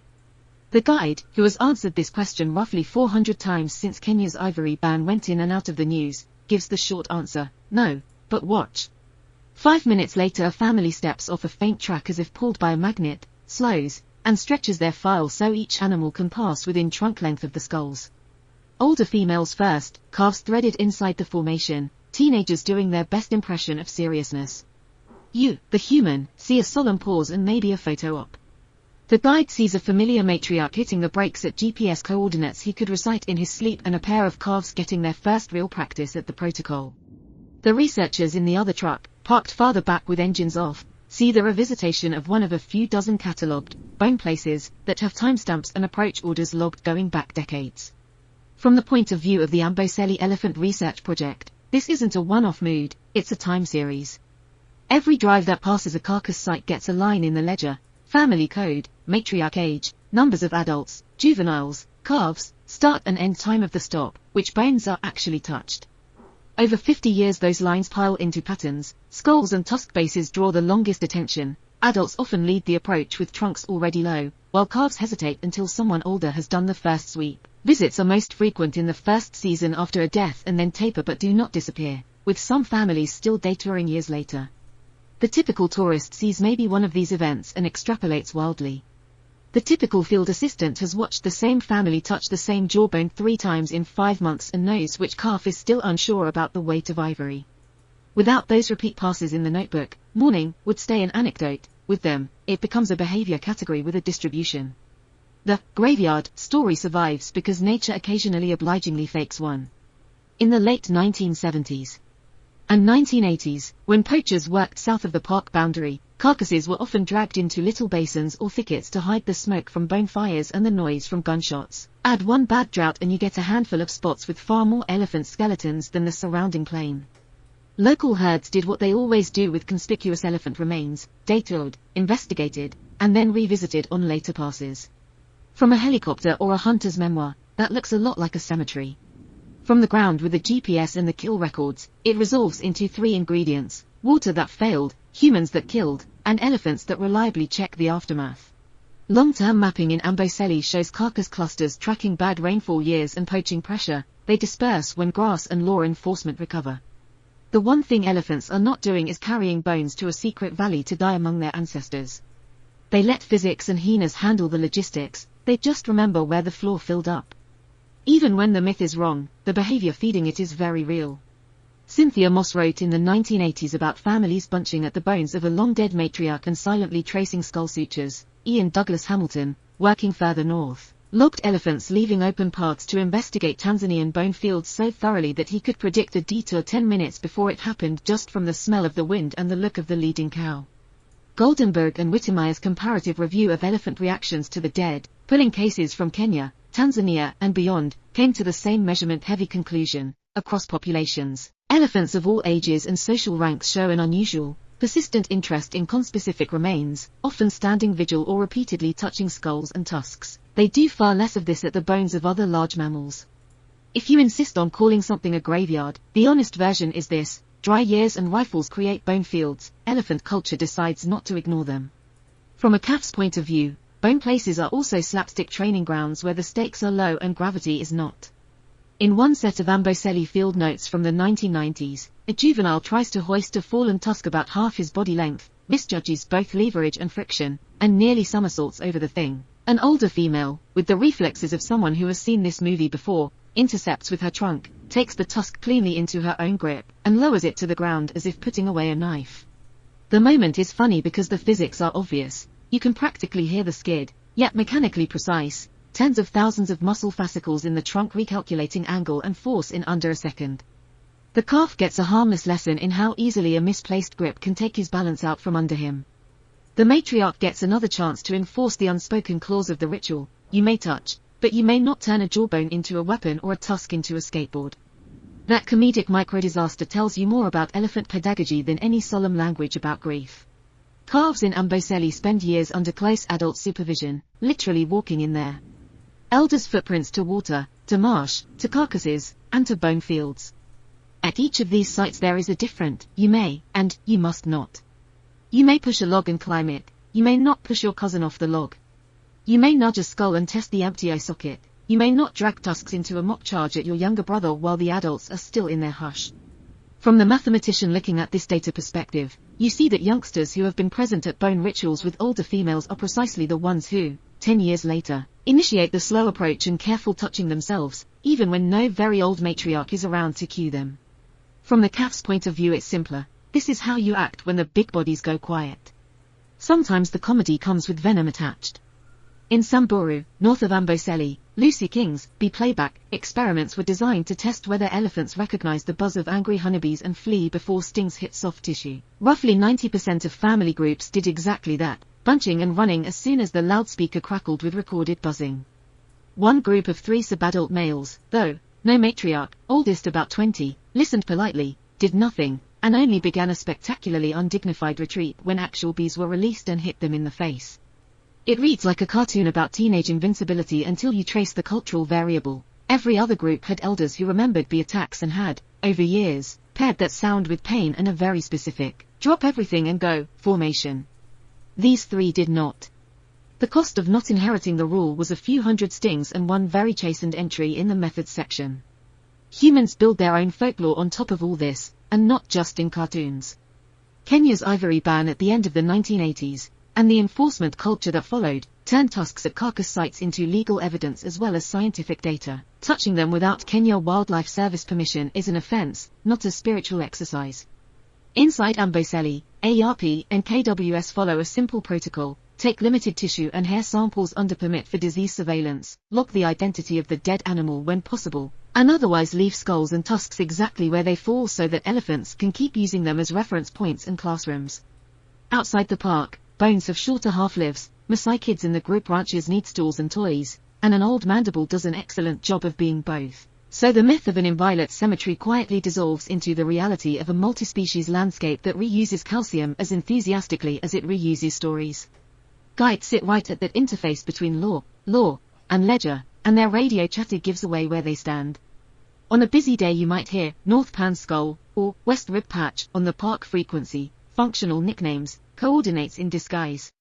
The guide, who has answered this question roughly 400 times since Kenya's ivory ban went in and out of the news, gives the short answer: no, but watch. 5 minutes later a family steps off a faint track as if pulled by a magnet, slows, and stretches their file so each animal can pass within trunk length of the skulls. Older females first, calves threaded inside the formation, teenagers doing their best impression of seriousness. You, the human, see a solemn pause and maybe a photo op. The guide sees a familiar matriarch hitting the brakes at GPS coordinates he could recite in his sleep and a pair of calves getting their first real practice at the protocol. The researchers in the other truck, parked farther back with engines off, see the revisitation of one of a few dozen catalogued bone places that have timestamps and approach orders logged going back decades. From the point of view of the Amboseli Elephant Research Project, this isn't a one-off mood, it's a time series. Every drive that passes a carcass site gets a line in the ledger: family code, matriarch age, numbers of adults, juveniles, calves, start and end time of the stop, which bones are actually touched. Over 50 years those lines pile into patterns. Skulls and tusk bases draw the longest attention. Adults often lead the approach with trunks already low, while calves hesitate until someone older has done the first sweep. Visits are most frequent in the first season after a death and then taper but do not disappear, with some families still day-touring years later. The typical tourist sees maybe one of these events and extrapolates wildly. The typical field assistant has watched the same family touch the same jawbone 3 times in 5 months and knows which calf is still unsure about the weight of ivory. Without those repeat passes in the notebook, mourning would stay an anecdote. With them, it becomes a behavior category with a distribution. The graveyard story survives because nature occasionally obligingly fakes one. In the late 1970s and 1980s, when poachers worked south of the park boundary, carcasses were often dragged into little basins or thickets to hide the smoke from bonfires and the noise from gunshots. Add one bad drought and you get a handful of spots with far more elephant skeletons than the surrounding plain. Local herds did what they always do with conspicuous elephant remains: detoured, investigated, and then revisited on later passes. From a helicopter or a hunter's memoir, that looks a lot like a cemetery. From the ground with the GPS and the kill records, it resolves into 3 ingredients: water that failed, humans that killed, and elephants that reliably check the aftermath. Long-term mapping in Amboseli shows carcass clusters tracking bad rainfall years and poaching pressure. They disperse when grass and law enforcement recover. The one thing elephants are not doing is carrying bones to a secret valley to die among their ancestors. They let physics and hyenas handle the logistics, they just remember where the floor filled up. Even when the myth is wrong, the behavior feeding it is very real. Cynthia Moss wrote in the 1980s about families bunching at the bones of a long-dead matriarch and silently tracing skull sutures. Ian Douglas Hamilton, working further north, logged elephants leaving open paths to investigate Tanzanian bone fields so thoroughly that he could predict a detour 10 minutes before it happened just from the smell of the wind and the look of the leading cow. Goldenberg and Whittemeyer's comparative review of elephant reactions to the dead, pulling cases from Kenya, Tanzania, and beyond, came to the same measurement-heavy conclusion: across populations, elephants of all ages and social ranks show an unusual, persistent interest in conspecific remains, often standing vigil or repeatedly touching skulls and tusks. They do far less of this at the bones of other large mammals. If you insist on calling something a graveyard, the honest version is this: dry years and rifles create bone fields, elephant culture decides not to ignore them. From a calf's point of view, bone places are also slapstick training grounds where the stakes are low and gravity is not. In one set of Amboseli field notes from the 1990s, a juvenile tries to hoist a fallen tusk about half his body length, misjudges both leverage and friction, and nearly somersaults over the thing. An older female, with the reflexes of someone who has seen this movie before, intercepts with her trunk, takes the tusk cleanly into her own grip, and lowers it to the ground as if putting away a knife. The moment is funny because the physics are obvious. You can practically hear the skid, yet mechanically precise, tens of thousands of muscle fascicles in the trunk recalculating angle and force in under a second. The calf gets a harmless lesson in how easily a misplaced grip can take his balance out from under him. The matriarch gets another chance to enforce the unspoken clause of the ritual: you may touch, but you may not turn a jawbone into a weapon or a tusk into a skateboard. That comedic micro-disaster tells you more about elephant pedagogy than any solemn language about grief. Calves in Amboseli spend years under close adult supervision, literally walking in their elders' footprints to water, to marsh, to carcasses, and to bone fields. At each of these sites there is a different you may, and you must not. You may push a log and climb it, you may not push your cousin off the log. You may nudge a skull and test the empty eye socket, you may not drag tusks into a mock charge at your younger brother while the adults are still in their hush. From the mathematician looking at this data perspective, you see that youngsters who have been present at bone rituals with older females are precisely the ones who, 10 years later, initiate the slow approach and careful touching themselves, even when no very old matriarch is around to cue them. From the calf's point of view it's simpler: this is how you act when the big bodies go quiet. Sometimes the comedy comes with venom attached. In Samburu, north of Amboseli, Lucy King's bee playback experiments were designed to test whether elephants recognize the buzz of angry honeybees and flee before stings hit soft tissue. Roughly 90% of family groups did exactly that, bunching and running as soon as the loudspeaker crackled with recorded buzzing. One group of 3 subadult males, though no matriarch, oldest about 20, listened politely, did nothing, and only began a spectacularly undignified retreat when actual bees were released and hit them in the face. It reads like a cartoon about teenage invincibility until you trace the cultural variable. Every other group had elders who remembered bee attacks and had, over years, paired that sound with pain and a very specific, drop everything and go, formation. These 3 did not. The cost of not inheriting the rule was a few hundred stings and one very chastened entry in the methods section. Humans build their own folklore on top of all this, and not just in cartoons. Kenya's ivory ban at the end of the 1980s, and the enforcement culture that followed, turned tusks at carcass sites into legal evidence as well as scientific data. Touching them without Kenya Wildlife Service permission is an offense, not a spiritual exercise. Inside Amboseli, ARP and KWS follow a simple protocol: take limited tissue and hair samples under permit for disease surveillance, log the identity of the dead animal when possible, and otherwise leave skulls and tusks exactly where they fall so that elephants can keep using them as reference points in classrooms. Outside the park, bones have shorter half-lives, Maasai kids in the group ranches need stools and toys, and an old mandible does an excellent job of being both. So the myth of an inviolate cemetery quietly dissolves into the reality of a multi-species landscape that reuses calcium as enthusiastically as it reuses stories. Guides sit right at that interface between law, and ledger, and their radio chatter gives away where they stand. On a busy day you might hear North Pan Skull, or West Rib Patch on the park frequency, functional nicknames, coordinates in disguise.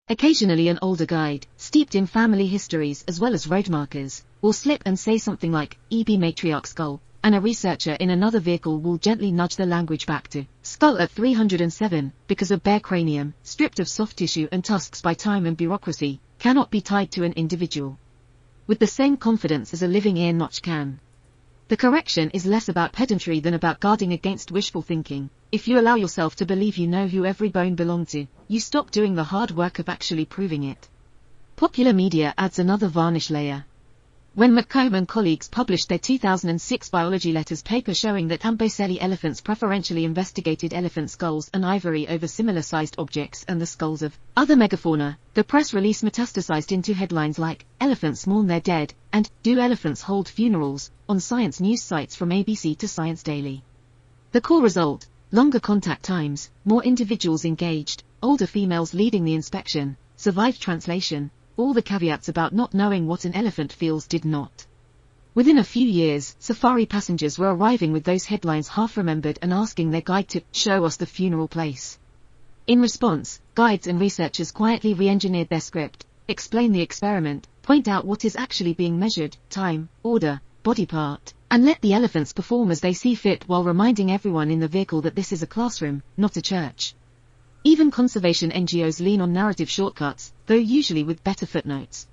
Occasionally an older guide, steeped in family histories as well as road markers, will slip and say something like, EB Matriarch Skull, and a researcher in another vehicle will gently nudge the language back to Skull at 307, because a bare cranium, stripped of soft tissue and tusks by time and bureaucracy, cannot be tied to an individual with the same confidence as a living ear notch can. The correction is less about pedantry than about guarding against wishful thinking. If you allow yourself to believe you know who every bone belonged to, you stop doing the hard work of actually proving it. Popular media adds another varnish layer. When McComb and colleagues published their 2006 Biology Letters paper showing that Amboseli elephants preferentially investigated elephant skulls and ivory over similar-sized objects and the skulls of other megafauna, the press release metastasized into headlines like, "Elephants mourn their dead," and "Do elephants hold funerals?" on science news sites from ABC to Science Daily. The core result: longer contact times, more individuals engaged, older females leading the inspection, survived translation. All the caveats about not knowing what an elephant feels did not. Within a few years, safari passengers were arriving with those headlines half remembered and asking their guide to show us the funeral place. In response, guides and researchers quietly re-engineered their script, explain the experiment, point out what is actually being measured, time, order, body part, and let the elephants perform as they see fit while reminding everyone in the vehicle that this is a classroom, not a church. Even conservation NGOs lean on narrative shortcuts, though usually with better footnotes.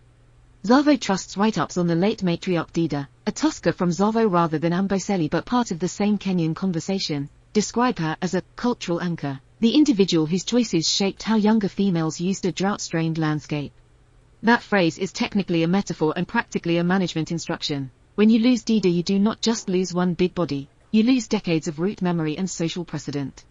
Tsavo trusts write-ups on the late matriarch Dida, a Tusker from Tsavo rather than Amboseli but part of the same Kenyan conversation, describe her as a cultural anchor, the individual whose choices shaped how younger females used a drought-strained landscape. That phrase is technically a metaphor and practically a management instruction. When you lose Dida, you do not just lose one big body, you lose decades of root memory and social precedent.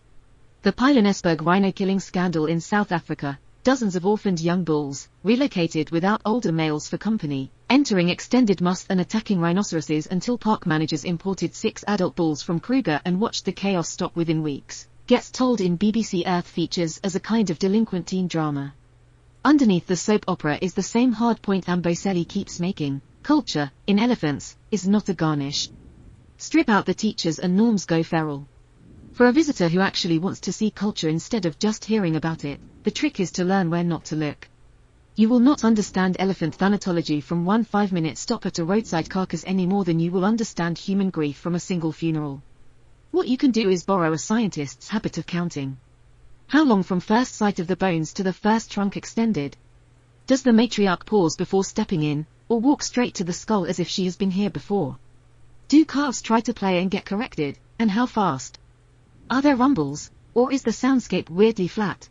The Pilanesberg rhino killing scandal in South Africa, dozens of orphaned young bulls, relocated without older males for company, entering extended must and attacking rhinoceroses until park managers imported 6 adult bulls from Kruger and watched the chaos stop within weeks, gets told in BBC Earth features as a kind of delinquent teen drama. Underneath the soap opera is the same hard point Amboseli keeps making: culture, in elephants, is not a garnish. Strip out the teachers and norms go feral. For a visitor who actually wants to see culture instead of just hearing about it, the trick is to learn where not to look. You will not understand elephant thanatology from one 5-minute stop at a roadside carcass any more than you will understand human grief from a single funeral. What you can do is borrow a scientist's habit of counting. How long from first sight of the bones to the first trunk extended? Does the matriarch pause before stepping in, or walk straight to the skull as if she has been here before? Do calves try to play and get corrected, and how fast? Are there rumbles, or is the soundscape weirdly flat?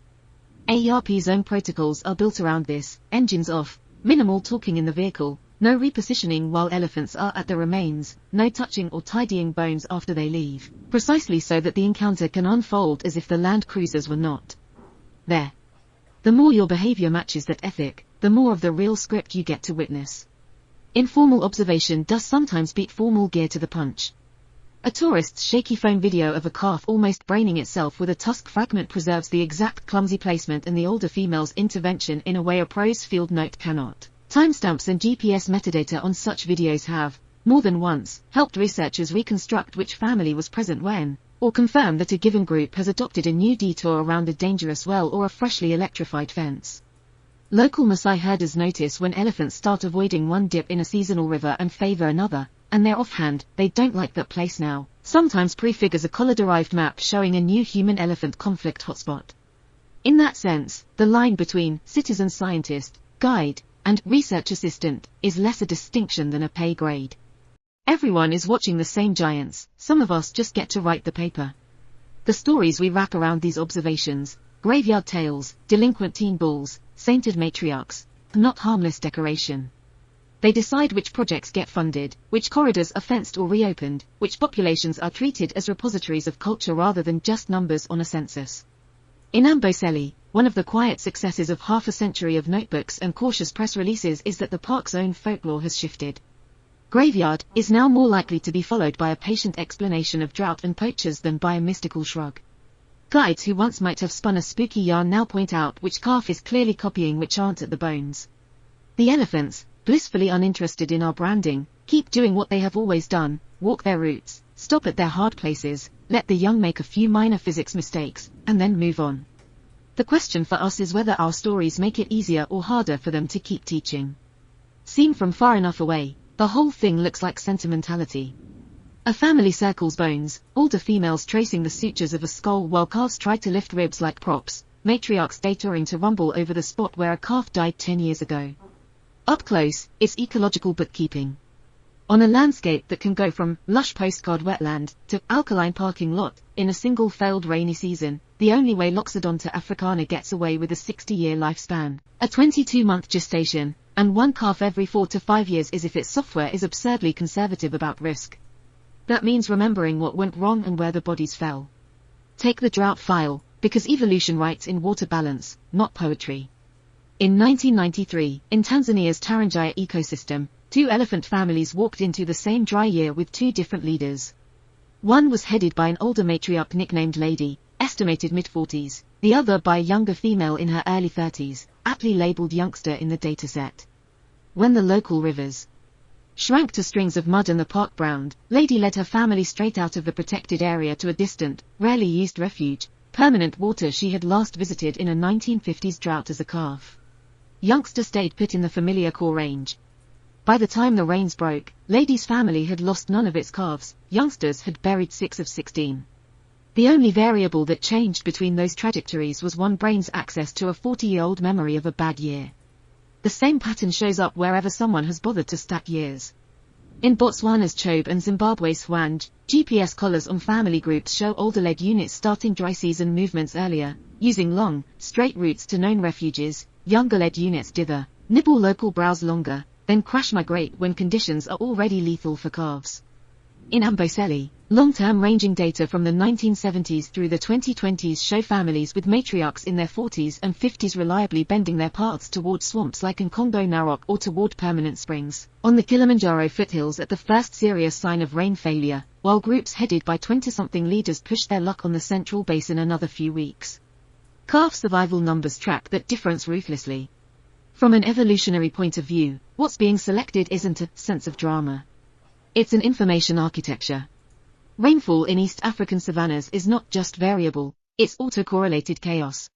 AERP's own protocols are built around this: engines off, minimal talking in the vehicle, no repositioning while elephants are at the remains, no touching or tidying bones after they leave, precisely so that the encounter can unfold as if the land cruisers were not there. The more your behavior matches that ethic, the more of the real script you get to witness. Informal observation does sometimes beat formal gear to the punch. A tourist's shaky phone video of a calf almost braining itself with a tusk fragment preserves the exact clumsy placement and the older female's intervention in a way a prose field note cannot. Timestamps and GPS metadata on such videos have, more than once, helped researchers reconstruct which family was present when, or confirm that a given group has adopted a new detour around a dangerous well or a freshly electrified fence. Local Maasai herders notice when elephants start avoiding one dip in a seasonal river and favor another, and they're offhand, they don't like that place now, sometimes prefigures a collar-derived map showing a new human-elephant conflict hotspot. In that sense, the line between citizen scientist, guide, and research assistant is less a distinction than a pay grade. Everyone is watching the same giants, some of us just get to write the paper. The stories we wrap around these observations: graveyard tales, delinquent teen bulls, sainted matriarchs, not harmless decoration. They decide which projects get funded, which corridors are fenced or reopened, which populations are treated as repositories of culture rather than just numbers on a census. In Amboseli, one of the quiet successes of half a century of notebooks and cautious press releases is that the park's own folklore has shifted. Graveyard is now more likely to be followed by a patient explanation of drought and poachers than by a mystical shrug. Guides who once might have spun a spooky yarn now point out which calf is clearly copying which aunt at the bones. The elephants, blissfully uninterested in our branding, keep doing what they have always done: walk their routes, stop at their hard places, let the young make a few minor physics mistakes, and then move on. The question for us is whether our stories make it easier or harder for them to keep teaching. Seen from far enough away, the whole thing looks like sentimentality. A family circles bones, older females tracing the sutures of a skull while calves try to lift ribs like props, matriarchs detouring to rumble over the spot where a calf died 10 years ago. Up close, it's ecological bookkeeping. On a landscape that can go from lush postcard wetland to alkaline parking lot in a single failed rainy season, the only way Loxodonta africana gets away with a 60-year lifespan, a 22-month gestation, and one calf every 4 to 5 years is if its software is absurdly conservative about risk. That means remembering what went wrong and where the bodies fell. Take the drought file, because evolution writes in water balance, not poetry. In 1993, in Tanzania's Tarangire ecosystem, 2 elephant families walked into the same dry year with 2 different leaders. One was headed by an older matriarch nicknamed Lady, estimated mid-40s, the other by a younger female in her early 30s, aptly labeled youngster in the dataset. When the local rivers shrank to strings of mud and the park browned, Lady led her family straight out of the protected area to a distant, rarely used refuge, permanent water she had last visited in a 1950s drought as a calf. Youngster stayed put in the familiar core range. By the time the rains broke, Lady's family had lost none of its calves, youngsters had buried 6 of 16. The only variable that changed between those trajectories was one brain's access to a 40-year-old memory of a bad year. The same pattern shows up wherever someone has bothered to stack years. In Botswana's Chobe and Zimbabwe's Hwange, GPS collars on family groups show older lead units starting dry season movements earlier, using long, straight routes to known refuges. Younger lead units dither, nibble local browse longer, then crash migrate when conditions are already lethal for calves. In Amboseli, long-term ranging data from the 1970s through the 2020s show families with matriarchs in their 40s and 50s reliably bending their paths toward swamps like in Congo Narok or toward permanent springs, on the Kilimanjaro foothills at the first serious sign of rain failure, while groups headed by 20-something leaders push their luck on the Central Basin another few weeks. Calf survival numbers track that difference ruthlessly. From an evolutionary point of view, what's being selected isn't a sense of drama. It's an information architecture. Rainfall in East African savannas is not just variable, it's autocorrelated chaos.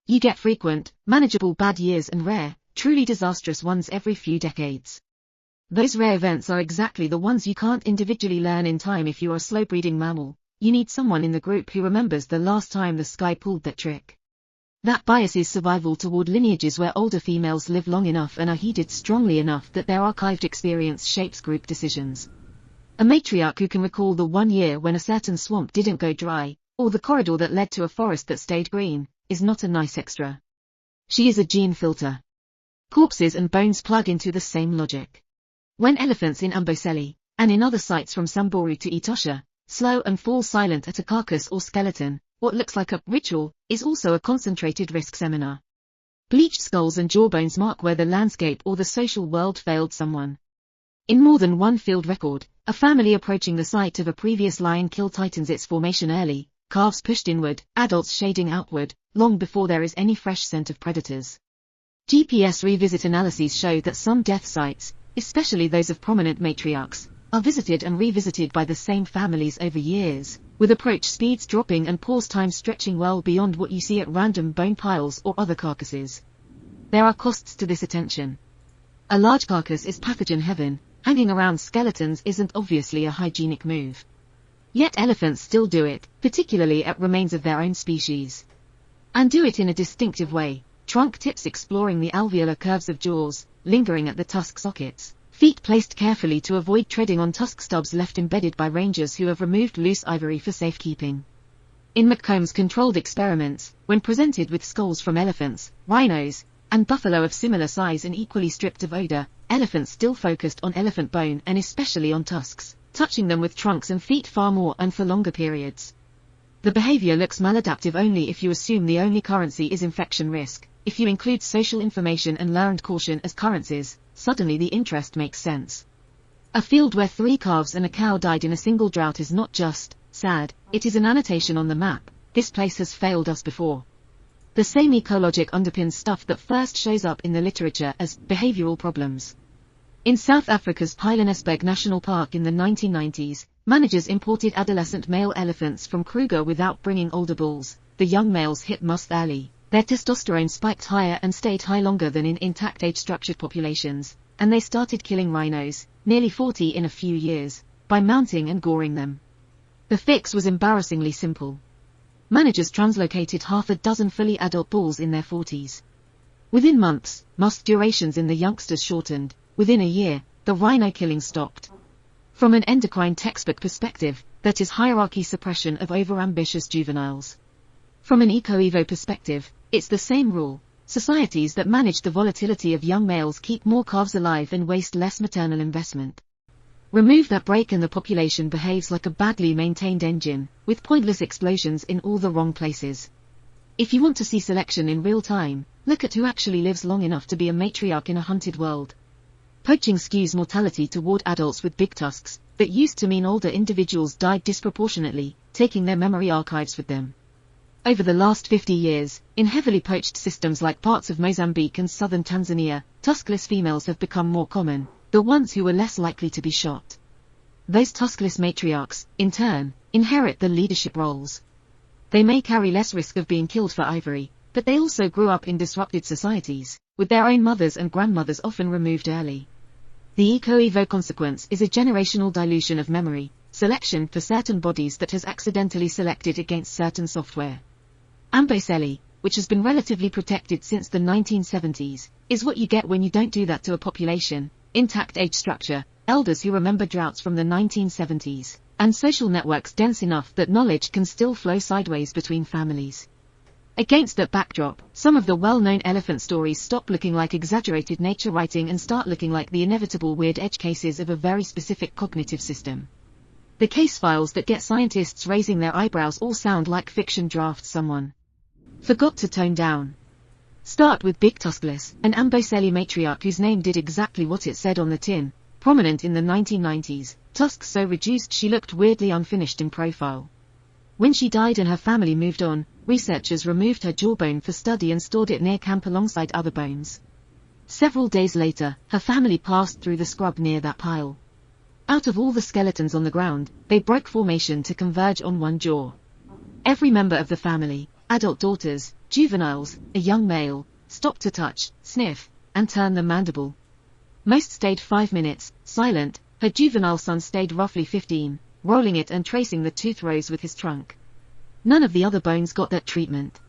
You get frequent, manageable bad years and rare, truly disastrous ones every few decades. Those rare events are exactly the ones you can't individually learn in time if you're a slow-breeding mammal. You need someone in the group who remembers the last time the sky pulled that trick. That biases survival toward lineages where older females live long enough and are heeded strongly enough that their archived experience shapes group decisions. A matriarch who can recall the one year when a certain swamp didn't go dry, or the corridor that led to a forest that stayed green, is not a nice extra. She is a gene filter. Corpses and bones plug into the same logic. When elephants in Amboseli, and in other sites from Samburu to Etosha, slow and fall silent at a carcass or skeleton, what looks like a ritual is also a concentrated risk seminar. Bleached skulls and jawbones mark where the landscape or the social world failed someone. In more than one field record, a family approaching the site of a previous lion kill tightens its formation early, calves pushed inward, adults shading outward, long before there is any fresh scent of predators. GPS revisit analyses show that some death sites, especially those of prominent matriarchs, are visited and revisited by the same families over years, with approach speeds dropping and pause times stretching well beyond what you see at random bone piles or other carcasses. There are costs to this attention. A large carcass is pathogen heaven, hanging around skeletons isn't obviously a hygienic move. Yet elephants still do it, particularly at remains of their own species. And do it in a distinctive way, trunk tips exploring the alveolar curves of jaws, lingering at the tusk sockets. Feet placed carefully to avoid treading on tusk stubs left embedded by rangers who have removed loose ivory for safekeeping. In McComb's controlled experiments, when presented with skulls from elephants, rhinos, and buffalo of similar size and equally stripped of odor, elephants still focused on elephant bone and especially on tusks, touching them with trunks and feet far more and for longer periods. The behavior looks maladaptive only if you assume the only currency is infection risk. If you include social information and learned caution as currencies, suddenly the interest makes sense. A field where 3 calves and a cow died in a single drought is not just sad, it is an annotation on the map. This place has failed us before. The same ecologic underpins stuff that first shows up in the literature as behavioral problems. In South Africa's Pilanesberg National Park in the 1990s, managers imported adolescent male elephants from Kruger without bringing older bulls. The young males hit must early. Their testosterone spiked higher and stayed high longer than in intact age-structured populations, and they started killing rhinos, nearly 40 in a few years, by mounting and goring them. The fix was embarrassingly simple. Managers translocated half a dozen fully adult bulls in their 40s. Within months, must durations in the youngsters shortened. Within a year, the rhino killing stopped. From an endocrine textbook perspective, that is hierarchy suppression of overambitious juveniles. From an eco-evo perspective, it's the same rule. Societies that manage the volatility of young males keep more calves alive and waste less maternal investment. Remove that break and the population behaves like a badly maintained engine, with pointless explosions in all the wrong places. If you want to see selection in real time, look at who actually lives long enough to be a matriarch in a hunted world. Poaching skews mortality toward adults with big tusks, that used to mean older individuals died disproportionately, taking their memory archives with them. Over the last 50 years, in heavily poached systems like parts of Mozambique and southern Tanzania, tuskless females have become more common, the ones who were less likely to be shot. Those tuskless matriarchs, in turn, inherit the leadership roles. They may carry less risk of being killed for ivory, but they also grew up in disrupted societies, with their own mothers and grandmothers often removed early. The eco-evo consequence is a generational dilution of memory, selection for certain bodies that has accidentally selected against certain software. Amboseli, which has been relatively protected since the 1970s, is what you get when you don't do that to a population: intact age structure, elders who remember droughts from the 1970s, and social networks dense enough that knowledge can still flow sideways between families. Against that backdrop, some of the well-known elephant stories stop looking like exaggerated nature writing and start looking like the inevitable weird edge cases of a very specific cognitive system. The case files that get scientists raising their eyebrows all sound like fiction drafts someone forgot to tone down. Start with Big Tuskless, an Amboseli matriarch whose name did exactly what it said on the tin, prominent in the 1990s, tusks so reduced she looked weirdly unfinished in profile. When she died and her family moved on, researchers removed her jawbone for study and stored it near camp alongside other bones. Several days later, her family passed through the scrub near that pile. Out of all the skeletons on the ground, they broke formation to converge on one jaw. Every member of the family, adult daughters, juveniles, a young male, stopped to touch, sniff, and turn the mandible. Most stayed 5 minutes, silent. Her juvenile son stayed roughly 15, rolling it and tracing the tooth rows with his trunk. None of the other bones got that treatment.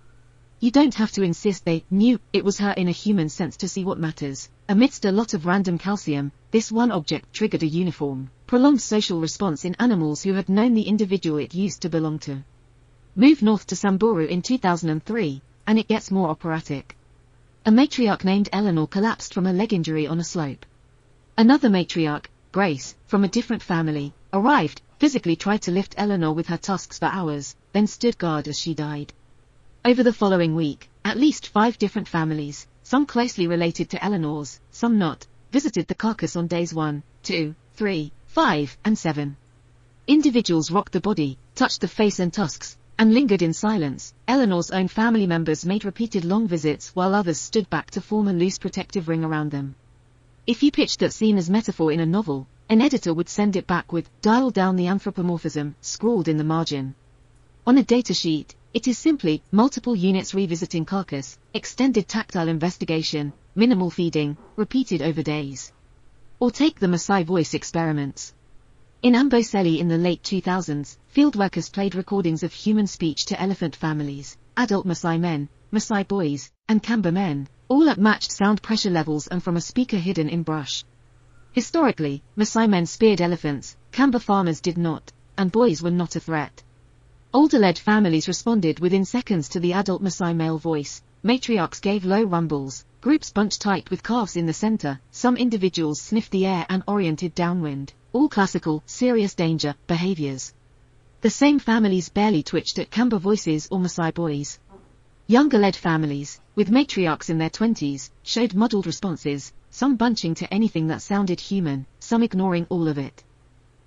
You don't have to insist they knew it was her in a human sense to see what matters. Amidst a lot of random calcium, this one object triggered a uniform, prolonged social response in animals who had known the individual it used to belong to. Move north to Samburu in 2003, and it gets more operatic. A matriarch named Eleanor collapsed from a leg injury on a slope. Another matriarch, Grace, from a different family, arrived, physically tried to lift Eleanor with her tusks for hours, then stood guard as she died. Over the following week, at least 5 different families, some closely related to Eleanor's, some not, visited the carcass on days 1, 2, 3, 5, and 7. Individuals rocked the body, touched the face and tusks, and lingered in silence. Eleanor's own family members made repeated long visits while others stood back to form a loose protective ring around them. If you pitched that scene as metaphor in a novel, an editor would send it back with "dial down the anthropomorphism" scrawled in the margin. On a datasheet, it is simply multiple units revisiting carcass, extended tactile investigation, minimal feeding, repeated over days. Or take the Maasai voice experiments. In Amboseli in the late 2000s, fieldworkers played recordings of human speech to elephant families, adult Maasai men, Maasai boys, and Kamba men, all at matched sound pressure levels and from a speaker hidden in brush. Historically, Maasai men speared elephants, Kamba farmers did not, and boys were not a threat. Older-led families responded within seconds to the adult Maasai male voice. Matriarchs gave low rumbles, groups bunched tight with calves in the center, some individuals sniffed the air and oriented downwind, all classical, serious danger, behaviors. The same families barely twitched at Kamba voices or Maasai boys. Younger-led families, with matriarchs in their 20s, showed muddled responses, some bunching to anything that sounded human, some ignoring all of it.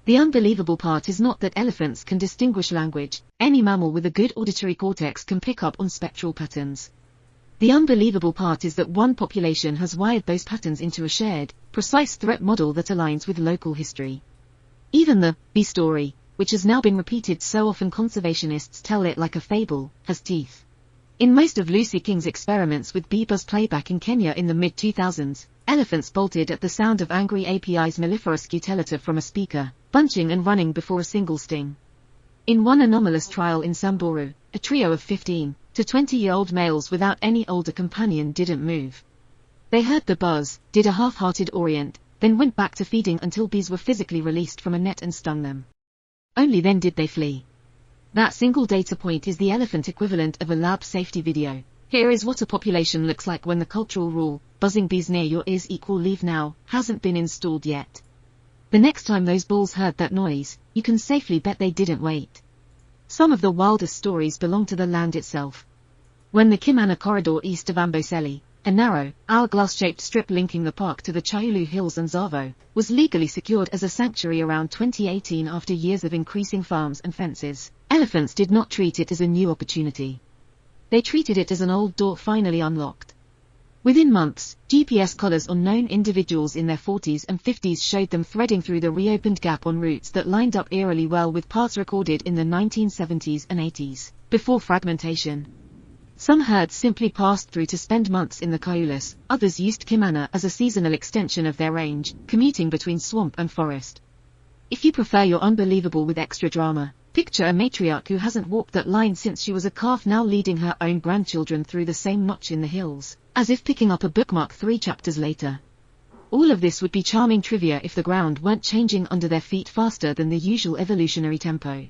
The unbelievable part is not that elephants can distinguish language. Any mammal with a good auditory cortex can pick up on spectral patterns. The unbelievable part is that one population has wired those patterns into a shared, precise threat model that aligns with local history. Even the bee story, which has now been repeated so often conservationists tell it like a fable, has teeth. In most of Lucy King's experiments with bee buzz playback in Kenya in the mid-2000s, elephants bolted at the sound of angry API's mellifluous scutellata from a speaker, bunching and running before a single sting. In one anomalous trial in Samburu, a trio of 15 to 20-year-old males without any older companion didn't move. They heard the buzz, did a half-hearted orient, then went back to feeding until bees were physically released from a net and stung them. Only then did they flee. That single data point is the elephant equivalent of a lab safety video. Here is what a population looks like when the cultural rule, buzzing bees near your ears equal leave now, hasn't been installed yet. The next time those bulls heard that noise, you can safely bet they didn't wait. Some of the wildest stories belong to the land itself. When the Kimana corridor east of Amboseli, a narrow, hourglass-shaped strip linking the park to the Chayulu Hills and Zavo, was legally secured as a sanctuary around 2018 after years of increasing farms and fences, elephants did not treat it as a new opportunity. They treated it as an old door finally unlocked. Within months, GPS collars on known individuals in their 40s and 50s showed them threading through the reopened gap on routes that lined up eerily well with paths recorded in the 1970s and 80s, before fragmentation. Some herds simply passed through to spend months in the Chayulus, others used Kimana as a seasonal extension of their range, commuting between swamp and forest. If you prefer your unbelievable with extra drama, picture a matriarch who hasn't walked that line since she was a calf now leading her own grandchildren through the same notch in the hills, as if picking up a bookmark 3 chapters later. All of this would be charming trivia if the ground weren't changing under their feet faster than the usual evolutionary tempo.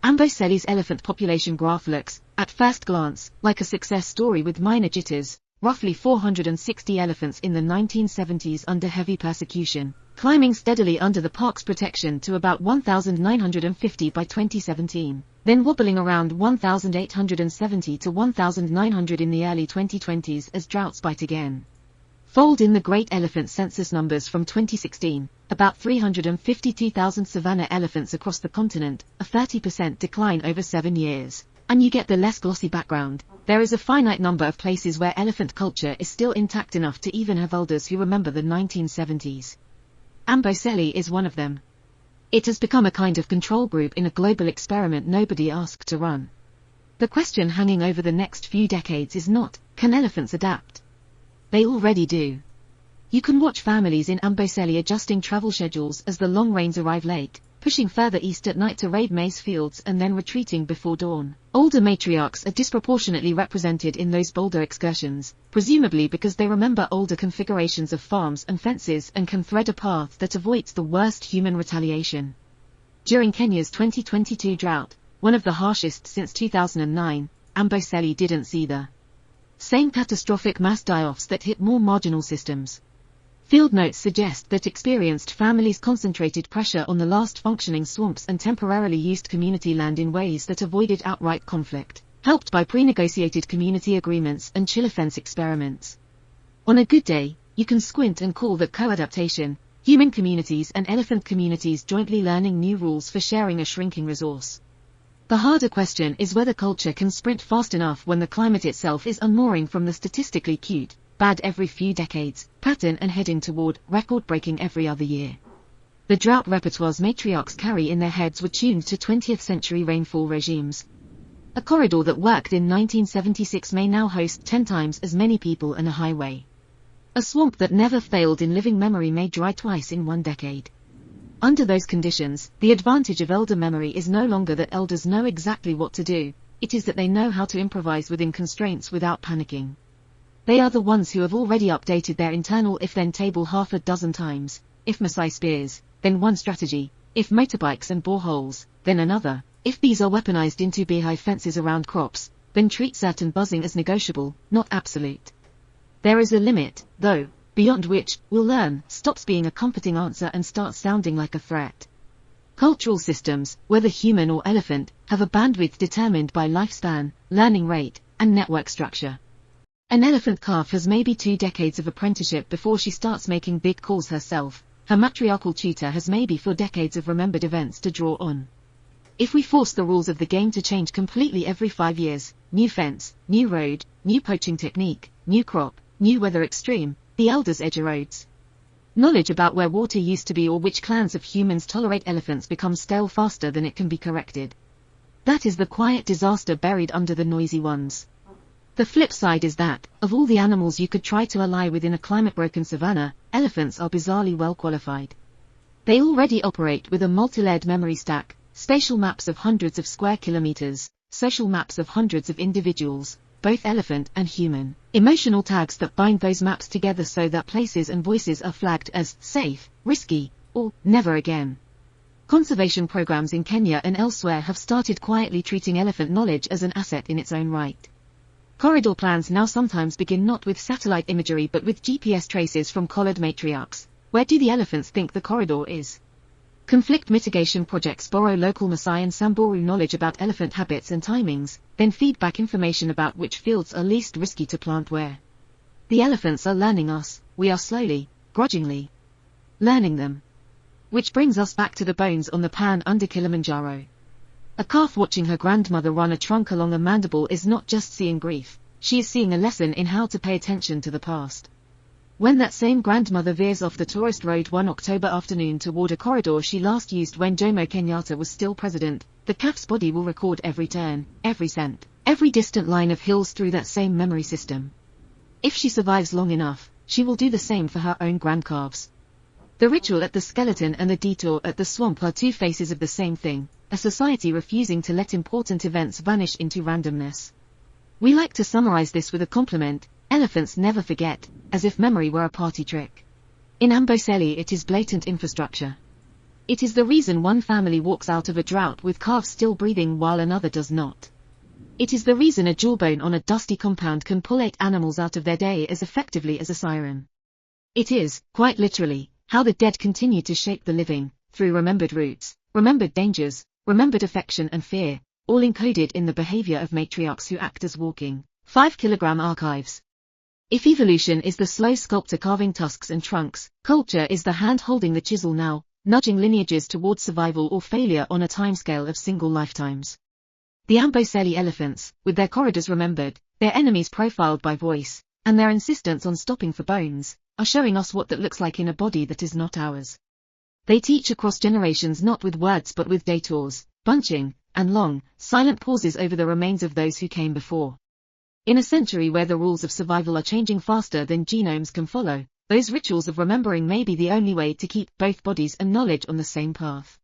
Amboseli's elephant population graph looks, at first glance, like a success story with minor jitters, roughly 460 elephants in the 1970s under heavy persecution, climbing steadily under the park's protection to about 1,950 by 2017, then wobbling around 1,870 to 1,900 in the early 2020s as droughts bite again. Fold in the Great Elephant Census numbers from 2016, about 352,000 savanna elephants across the continent, a 30% decline over 7 years, and you get the less glossy background. There is a finite number of places where elephant culture is still intact enough to even have elders who remember the 1970s. Amboseli is one of them. It has become a kind of control group in a global experiment nobody asked to run. The question hanging over the next few decades is not, can elephants adapt? They already do. You can watch families in Amboseli adjusting travel schedules as the long rains arrive late, pushing further east at night to raid maize fields and then retreating before dawn. Older matriarchs are disproportionately represented in those bolder excursions, presumably because they remember older configurations of farms and fences and can thread a path that avoids the worst human retaliation. During Kenya's 2022 drought, one of the harshest since 2009, Amboseli didn't see the same catastrophic mass die-offs that hit more marginal systems. Field notes suggest that experienced families concentrated pressure on the last functioning swamps and temporarily used community land in ways that avoided outright conflict, helped by pre-negotiated community agreements and chilofence experiments. On a good day, you can squint and call that co-adaptation, human communities and elephant communities jointly learning new rules for sharing a shrinking resource. The harder question is whether culture can sprint fast enough when the climate itself is unmooring from the statistically cute, bad every few decades, pattern and heading toward record-breaking every other year. The drought repertoires matriarchs carry in their heads were tuned to 20th century rainfall regimes. A corridor that worked in 1976 may now host 10 times as many people and a highway. A swamp that never failed in living memory may dry twice in 1 decade. Under those conditions, the advantage of elder memory is no longer that elders know exactly what to do, it is that they know how to improvise within constraints without panicking. They are the ones who have already updated their internal if-then table half a dozen times. If Maasai spears, then one strategy. If motorbikes and boreholes, then another. If bees are weaponized into beehive fences around crops, then treat certain buzzing as negotiable, not absolute. There is a limit, though, beyond which, we'll learn, stops being a comforting answer and starts sounding like a threat. Cultural systems, whether human or elephant, have a bandwidth determined by lifespan, learning rate, and network structure. An elephant calf has maybe 2 decades of apprenticeship before she starts making big calls herself. Her matriarchal tutor has maybe 4 decades of remembered events to draw on. If we force the rules of the game to change completely every 5 years, new fence, new road, new poaching technique, new crop, new weather extreme, the elders' edge erodes. Knowledge about where water used to be or which clans of humans tolerate elephants becomes stale faster than it can be corrected. That is the quiet disaster buried under the noisy ones. The flip side is that, of all the animals you could try to ally within a climate-broken savanna, elephants are bizarrely well qualified. They already operate with a multi-layered memory stack, spatial maps of hundreds of square kilometers, social maps of hundreds of individuals, both elephant and human. Emotional tags that bind those maps together so that places and voices are flagged as safe, risky, or never again. Conservation programs in Kenya and elsewhere have started quietly treating elephant knowledge as an asset in its own right. Corridor plans now sometimes begin not with satellite imagery but with GPS traces from collared matriarchs. Where do the elephants think the corridor is? Conflict mitigation projects borrow local Maasai and Samburu knowledge about elephant habits and timings, then feed back information about which fields are least risky to plant where. The elephants are learning us, we are slowly, grudgingly, learning them. Which brings us back to the bones on the pan under Kilimanjaro. A calf watching her grandmother run a trunk along a mandible is not just seeing grief, she is seeing a lesson in how to pay attention to the past. When that same grandmother veers off the tourist road one October afternoon toward a corridor she last used when Jomo Kenyatta was still president, the calf's body will record every turn, every scent, every distant line of hills through that same memory system. If she survives long enough, she will do the same for her own grandcalves. The ritual at the skeleton and the detour at the swamp are two faces of the same thing, a society refusing to let important events vanish into randomness. We like to summarize this with a compliment: elephants never forget, as if memory were a party trick. In Amboseli it is blatant infrastructure. It is the reason one family walks out of a drought with calves still breathing while another does not. It is the reason a jawbone on a dusty compound can pull 8 animals out of their day as effectively as a siren. It is, quite literally, how the dead continue to shape the living, through remembered routes, remembered dangers, remembered affection and fear, all encoded in the behavior of matriarchs who act as walking, 5-kilogram archives. If evolution is the slow sculptor carving tusks and trunks, culture is the hand holding the chisel now, nudging lineages towards survival or failure on a timescale of single lifetimes. The Amboseli elephants, with their corridors remembered, their enemies profiled by voice, and their insistence on stopping for bones, are showing us what that looks like in a body that is not ours. They teach across generations not with words but with detours, bunching, and long, silent pauses over the remains of those who came before. In a century where the rules of survival are changing faster than genomes can follow, those rituals of remembering may be the only way to keep both bodies and knowledge on the same path.